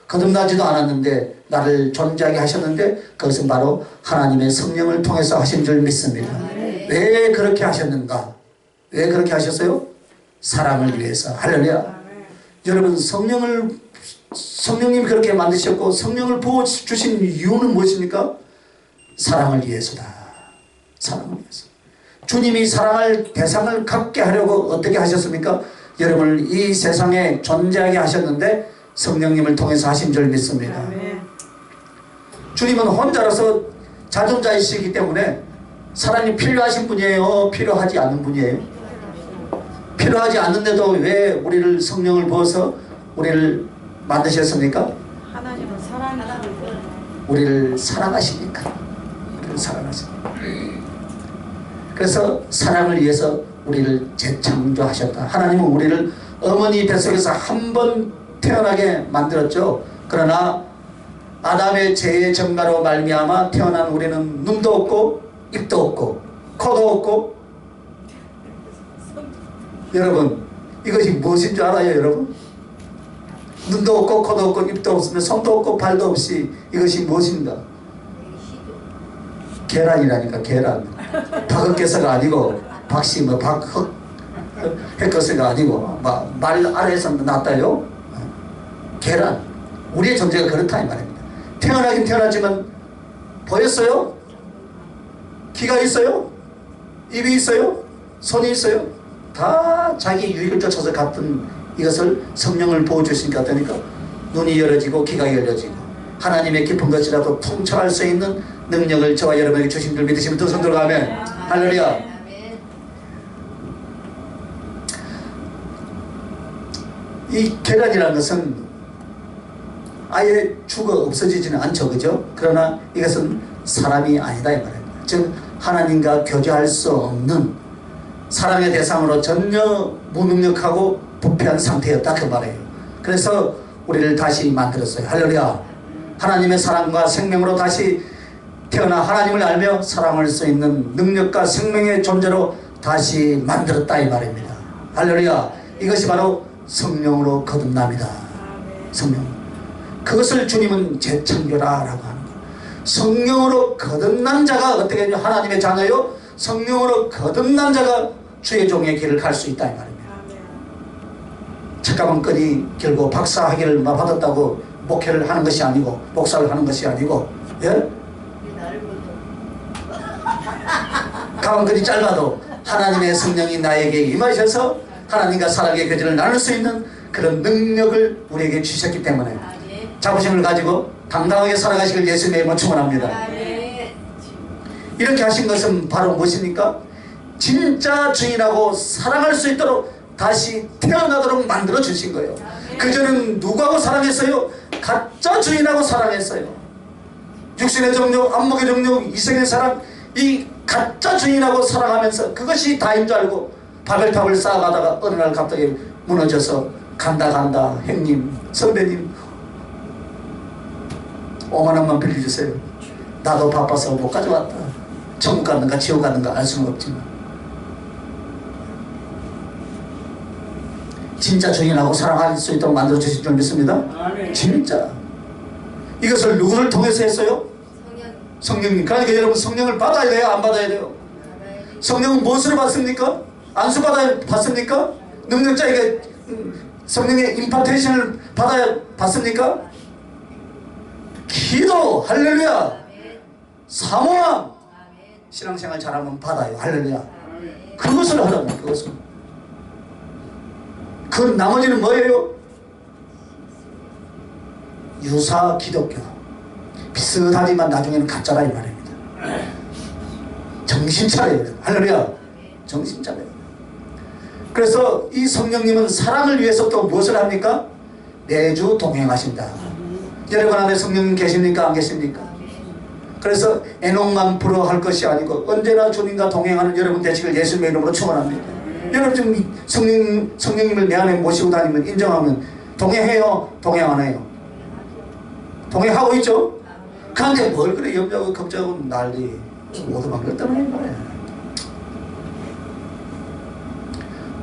S1: 거듭나지도 않았는데 나를 존재하게 하셨는데 그것은 바로 하나님의 성령을 통해서 하신 줄 믿습니다. 왜 그렇게 하셨는가? 왜 그렇게 하셨어요? 사랑을 위해서. 할렐루야. 여러분 성령님이 그렇게 만드셨고 성령을 부어주신 이유는 무엇입니까? 사랑을 위해서다. 사랑을 위해서. 주님이 사랑할 대상을 갖게 하려고 어떻게 하셨습니까? 여러분을 이 세상에 존재하게 하셨는데 성령님을 통해서 하신 줄 믿습니다.
S2: 아멘.
S1: 주님은 혼자라서 자존자이시기 때문에 사랑이 필요하신 분이에요? 필요하지 않은 분이에요? 필요하지 않는데도 왜 우리를 성령을 부어서 우리를 만드셨습니까?
S2: 하나님은 사랑이시고
S1: 우리를 사랑하시니까. 우리를 사랑하시니까. 그래서 사랑을 위해서 우리를 재창조하셨다. 하나님은 우리를 어머니 뱃속에서 한 번 태어나게 만들었죠. 그러나 아담의 죄의 증가로 말미암아 태어난 우리는 눈도 없고 입도 없고 코도 없고. 여러분 이것이 무엇인 줄 알아요? 여러분 눈도 없고 코도 없고 입도 없으면 손도 없고 발도 없이 이것이 무엇인가? 계란이라니까. 계란. 박흑개서가 아니고 박씨 뭐 박흑 핵거서가 아니고 말 아래에서 났다요. 계란. 우리의 존재가 그렇다 이 말입니다. 태어나긴 태어났지만 보였어요? 귀가 있어요? 입이 있어요? 손이 있어요? 다 자기 유익을 쫓아서 갔던 이것을 성령을 부어주시니까 어떠니까 눈이 열어지고 귀가 열려지고 하나님의 깊은 것이라도 통찰할 수 있는 능력을 저와 여러분에게 주신 줄 믿으시면 두 손 들어 가면 할렐루야. 이 계란이라는 것은 아예 죽어 없어지지는 않죠. 그죠? 그러나 이것은 사람이 아니다 이 말입니다. 즉 하나님과 교제할 수 없는 사랑의 대상으로 전혀 무능력하고 부패한 상태였다 그 말이에요. 그래서 우리를 다시 만들었어요. 할렐루야. 하나님의 사랑과 생명으로 다시 태어나 하나님을 알며 사랑할 수 있는 능력과 생명의 존재로 다시 만들었다 이 말입니다. 할렐루야. 이것이 바로 성령으로 거듭납니다. 성령. 그것을 주님은 재창조라라고 하는 거예요. 성령으로 거듭난 자가 어떻게 되냐? 하나님의 자녀요. 성령으로 거듭난 자가 주의 종의 길을 갈 수 있다 이 말입니다. 책가방 끈이 길고 박사학위를 받았다고 목회를 하는 것이 아니고 목사를 하는 것이 아니고, 예? 가방끈이 짧아도 하나님의 성령이 나에게 임하셔서 하나님과 사랑의 교제를 나눌 수 있는 그런 능력을 우리에게 주셨기 때문에 자부심을 가지고 당당하게 살아가시길 예수님의 이름으로 축원합니다. 이렇게 하신 것은 바로 무엇입니까? 진짜 주인하고 사랑할 수 있도록 다시 태어나도록 만들어 주신 거예요. 그전엔 누구하고 사랑했어요? 가짜 주인하고 사랑했어요. 육신의 정욕, 안목의 정욕, 이생의 사랑, 이 가짜 주인하고 사랑하면서 그것이 다인 줄 알고 바벨탑을 쌓아가다가 어느 날 갑자기 무너져서 간다 형님 선배님 5만 원만 빌려주세요. 나도 바빠서 못 가져왔다. 천국 갔는가 지옥 갔는가 알 수는 없지만 진짜 주인하고 사랑할 수 있도록 만들어주실 줄 믿습니다. 진짜 이것을 누구를 통해서 했어요? 성령님. 그러니까 여러분 성령을 받아야 돼요? 안 받아야 돼요? 성령은 무엇으로 받습니까? 안수 받습니까? 능력자에게 성령의 임파테이션을 받습니까? 기도, 할렐루야. 사모함. 신앙생활 잘하면 받아요. 할렐루야. 그것을 하라고. 그것을. 그 나머지는 뭐예요? 유사 기독교. 비슷하지만 나중에는 가짜라 이 말입니다. 정신 차려요. 할렐루야. 정신 차려요. 그래서 이 성령님은 사랑을 위해서 또 무엇을 합니까? 매주 동행하신다. 여러분 안에 성령님 계십니까? 안 계십니까? 그래서 애녹만 불어할 것이 아니고 언제나 주님과 동행하는 여러분 되시길 예수님의 이름으로 축원합니다. 여러분 지금 성령님을 내 안에 모시고 다니면 인정하면 동행해요? 동행 안 해요? 동행하고 있죠? 그런데 뭘 그래 염려하고 걱정하고 난리 오도만 그랬다는 거예요.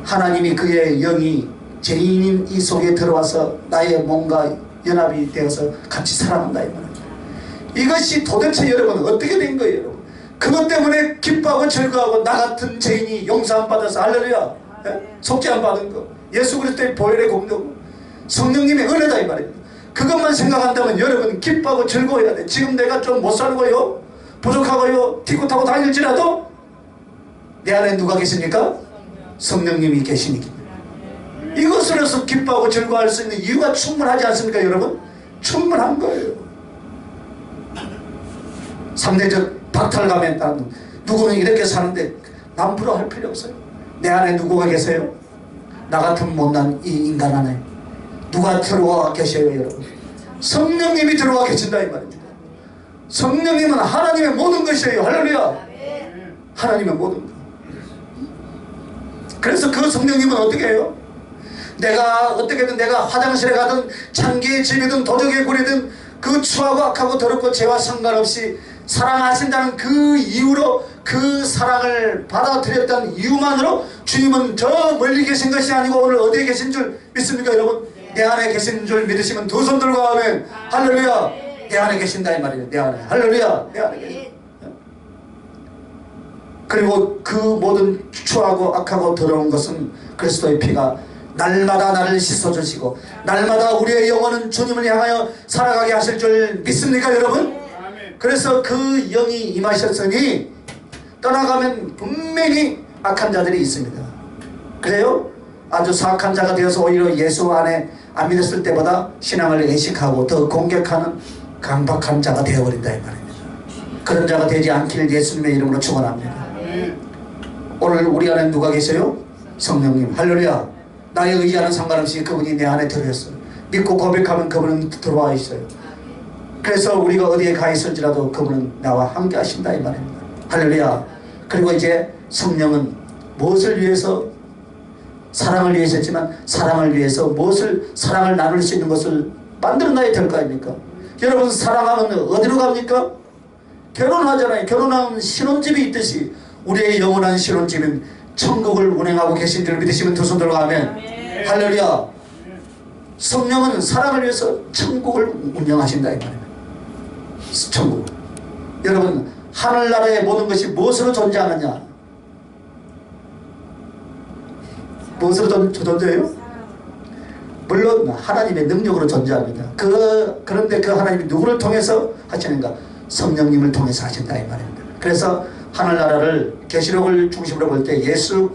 S1: 하나님이 그의 영이 죄인인 이 속에 들어와서 나의 몸과 연합이 되어서 같이 살아간다 이 말이에요. 이것이 도대체 여러분 어떻게 된 거예요? 여러분? 그것 때문에 기뻐하고 즐거워하고 나 같은 죄인이 용서 안 받아서 할렐루야. 속죄 안 받은 거 예수 그리스도의 보혈의 공로고 성령님의 은혜다 이 말입니다. 그것만 생각한다면 여러분 기뻐하고 즐거워해야 돼. 지금 내가 좀 못 살고요 부족하고요 티고 타고 다닐지라도 내 안에 누가 계십니까? 성령님이 계시니까. 이것으로서 기뻐하고 즐거워할 수 있는 이유가 충분하지 않습니까 여러분? 충분한 거예요. 상대적 박탈감에 따른 누구는 이렇게 사는데 남부러 할 필요 없어요. 내 안에 누구가 계세요? 나 같은 못난 이 인간 안에 누가 들어와 계셔요 여러분? 성령님이 들어와 계신다 이 말입니다. 성령님은 하나님의 모든 것이에요. 할렐루야. 하나님의 모든 것. 그래서 그 성령님은 어떻게 해요? 내가 어떻게든 내가 화장실에 가든 창기의 집이든 도적의 굴이든 그 추하고 악하고 더럽고 죄와 상관없이 사랑하신다는 그 이유로 그 사랑을 받아들였다는 이유만으로 주님은 저 멀리 계신 것이 아니고 오늘 어디에 계신 줄 믿습니까 여러분? 내 안에 계신 줄 믿으시면 두 손 들고 하면 할렐루야. 내 안에 계신다 이 말이에요. 내 안에 할렐루야. 내 안에 계신다. 그리고 그 모든 추하고 악하고 더러운 것은 그리스도의 피가 날마다 나를 씻어주시고 날마다 우리의 영혼은 주님을 향하여 살아가게 하실 줄 믿습니까 여러분? 그래서 그 영이 임하셨으니 떠나가면 분명히 악한 자들이 있습니다. 그래요? 아주 사악한 자가 되어서 오히려 예수 안에 안 믿었을 때보다 신앙을 의식하고 더 공격하는 강박한 자가 되어버린다 이 말입니다. 그런 자가 되지 않기를 예수님의 이름으로 축원합니다. 오늘 우리 안에 누가 계세요? 성령님. 할렐루야. 나의 의지와는 상관없이 그분이 내 안에 들어있어요. 믿고 고백하면 그분은 들어와 있어요. 그래서 우리가 어디에 가 있을지라도 그분은 나와 함께 하신다 이 말입니다. 할렐루야. 그리고 이제 성령은 무엇을 위해서? 사랑을 위해서 했지만 사랑을 위해서 무엇을 사랑을 나눌 수 있는 것을 만들어놔야 될 거 아닙니까? 여러분 사랑하면 어디로 갑니까? 결혼하잖아요. 결혼하면 신혼집이 있듯이 우리의 영원한 신혼집은 천국을 운행하고 계신 줄 믿으시면 두 손 들어 가면 할렐루야. 성령은 사랑을 위해서 천국을 운영하신다 이 말입니다. 천국. 여러분 하늘나라의 모든 것이 무엇으로 존재하느냐? 무엇으로 존재해요? 물론 하나님의 능력으로 존재합니다. 그런데 그 하나님이 누구를 통해서 하시는가? 성령님을 통해서 하신다 이 말입니다. 그래서 하늘나라를 계시록을 중심으로 볼 때 예수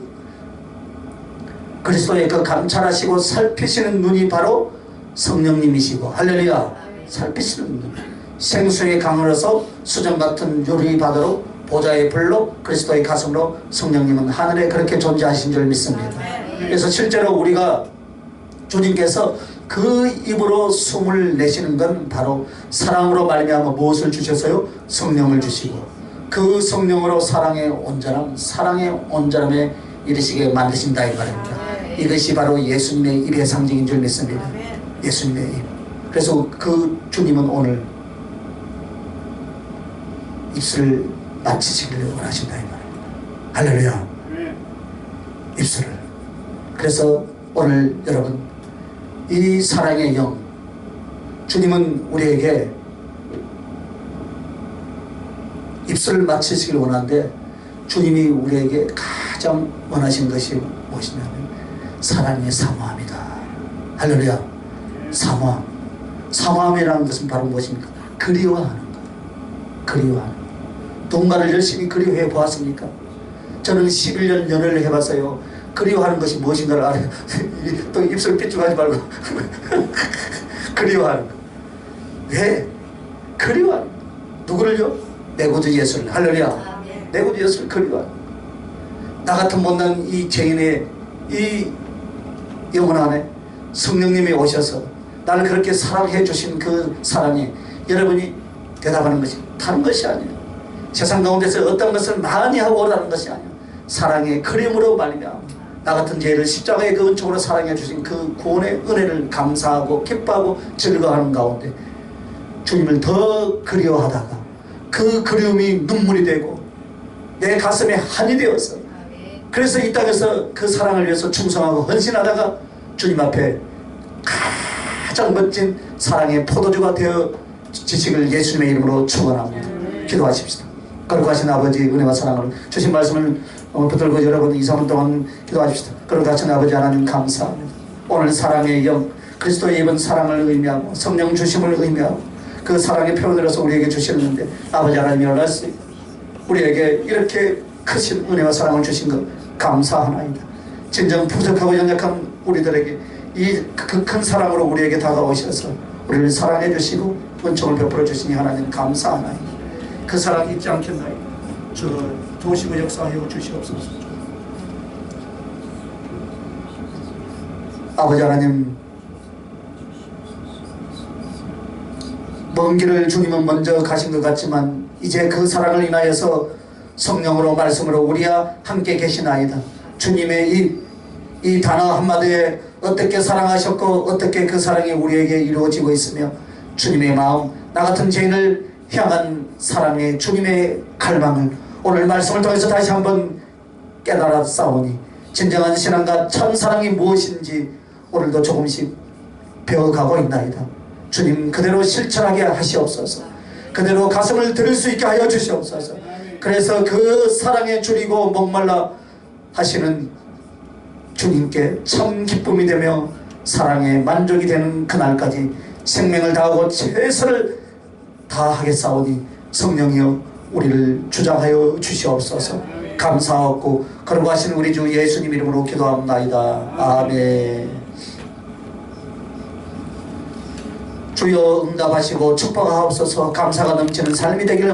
S1: 그리스도의 그 감찰하시고 살피시는 눈이 바로 성령님이시고 할렐루야. 살피시는 눈. 생수의 강으로서 수정 같은 유리 바다로 보좌의 불로 그리스도의 가슴으로 성령님은 하늘에 그렇게 존재하신 줄 믿습니다. 그래서 실제로 우리가 주님께서 그 입으로 숨을 내시는 건 바로 사랑으로 말미암아 무엇을 주셨어요? 성령을 주시고 그 성령으로 사랑의 온전함에 이르시게 만드신다 이 말입니다. 이것이 바로 예수님의 입의 상징인 줄 믿습니다. 예수님의 입. 그래서 그 주님은 오늘 입술을 맞추시기를 원하신다 이 말입니다. 할렐루야. 입술을. 그래서 오늘 여러분 이 사랑의 영 주님은 우리에게 입술을 맞추시기를 원하는데 주님이 우리에게 가장 원하신 것이 무엇이냐면 사랑의 사모함이다. 할렐루야. 사모함. 사모함이라는 것은 바로 무엇입니까? 그리워하는 것. 그리워하는 것. 누군가를 열심히 그리워해 보았습니까? 저는 11년 연애를 해봤어요. 그리워하는 것이 무엇인가를 알아요. 또 입술 삐죽하지 말고 그리워하는 것. 왜? 그리워하는 것. 누구를요? 내 구주 예수를. 할렐루야. 내 구주 예수를 그리워하는 것. 나 같은 못난 이 죄인의 이 영혼 안에 성령님이 오셔서 나를 그렇게 사랑해 주신 그 사랑에 여러분이 대답하는 것이 다른 것이 아니에요. 세상 가운데서 어떤 것을 많이 하고 오라는 것이 아니에요. 사랑의 그림으로 말미암아 나 같은 죄를 십자가의 그 은총으로 사랑해 주신 그 구원의 은혜를 감사하고 기뻐하고 즐거워하는 가운데 주님을 더 그리워하다가 그 그리움이 눈물이 되고 내 가슴에 한이 되어서 그래서 이 땅에서 그 사랑을 위해서 충성하고 헌신하다가 주님 앞에 가장 멋진 사랑의 포도주가 되어 지식을 예수님의 이름으로 축원합니다. 기도하십시다. 거룩하신 아버지 은혜와 사랑을 주신 말씀을 붙들고 여러분 2, 3분 동안 기도하십시다. 거룩하신 아버지 하나님 감사합니다. 오늘 사랑의 영 그리스도의 입은 사랑을 의미하고 성령 주심을 의미하고 그 사랑의 표현으로서 우리에게 주시는데 아버지 하나님 연락시 우리에게 이렇게 크신 은혜와 사랑을 주신 것 감사하나이다. 진정 부족하고 연약한 우리들에게 이 큰 사랑으로 우리에게 다가오셔서 우리를 사랑해 주시고 은총을 베풀어 주시니 하나님 감사하나이다. 그 사랑 잊지 않겠나이다. 주 도우시고 역사하여 주시옵소서. 아버지 하나님, 먼 길을 주님은 먼저 가신 것 같지만 이제 그 사랑을 인하여서 성령으로 말씀으로 우리와 함께 계시나이다. 주님의 이 단어 한마디에 어떻게 사랑하셨고 어떻게 그 사랑이 우리에게 이루어지고 있으며 주님의 마음, 나 같은 죄인을 향한 사랑의 주님의 갈망을 오늘 말씀을 통해서 다시 한번 깨달아 싸우니 진정한 신앙과 참 사랑이 무엇인지 오늘도 조금씩 배워가고 있나이다. 주님 그대로 실천하게 하시옵소서. 그대로 가슴을 들을 수 있게 하여 주시옵소서. 그래서 그 사랑에 줄이고 목말라 하시는 주님께 참 기쁨이 되며 사랑에 만족이 되는 그날까지 생명을 다하고 최선을 다하겠사오니 성령이여 우리를 주장하여 주시옵소서. 감사하고 그러고 하시는 우리 주 예수님 이름으로 기도합나이다. 아멘. 주여 응답하시고 축복하옵소서. 감사가 넘치는 삶이 되기를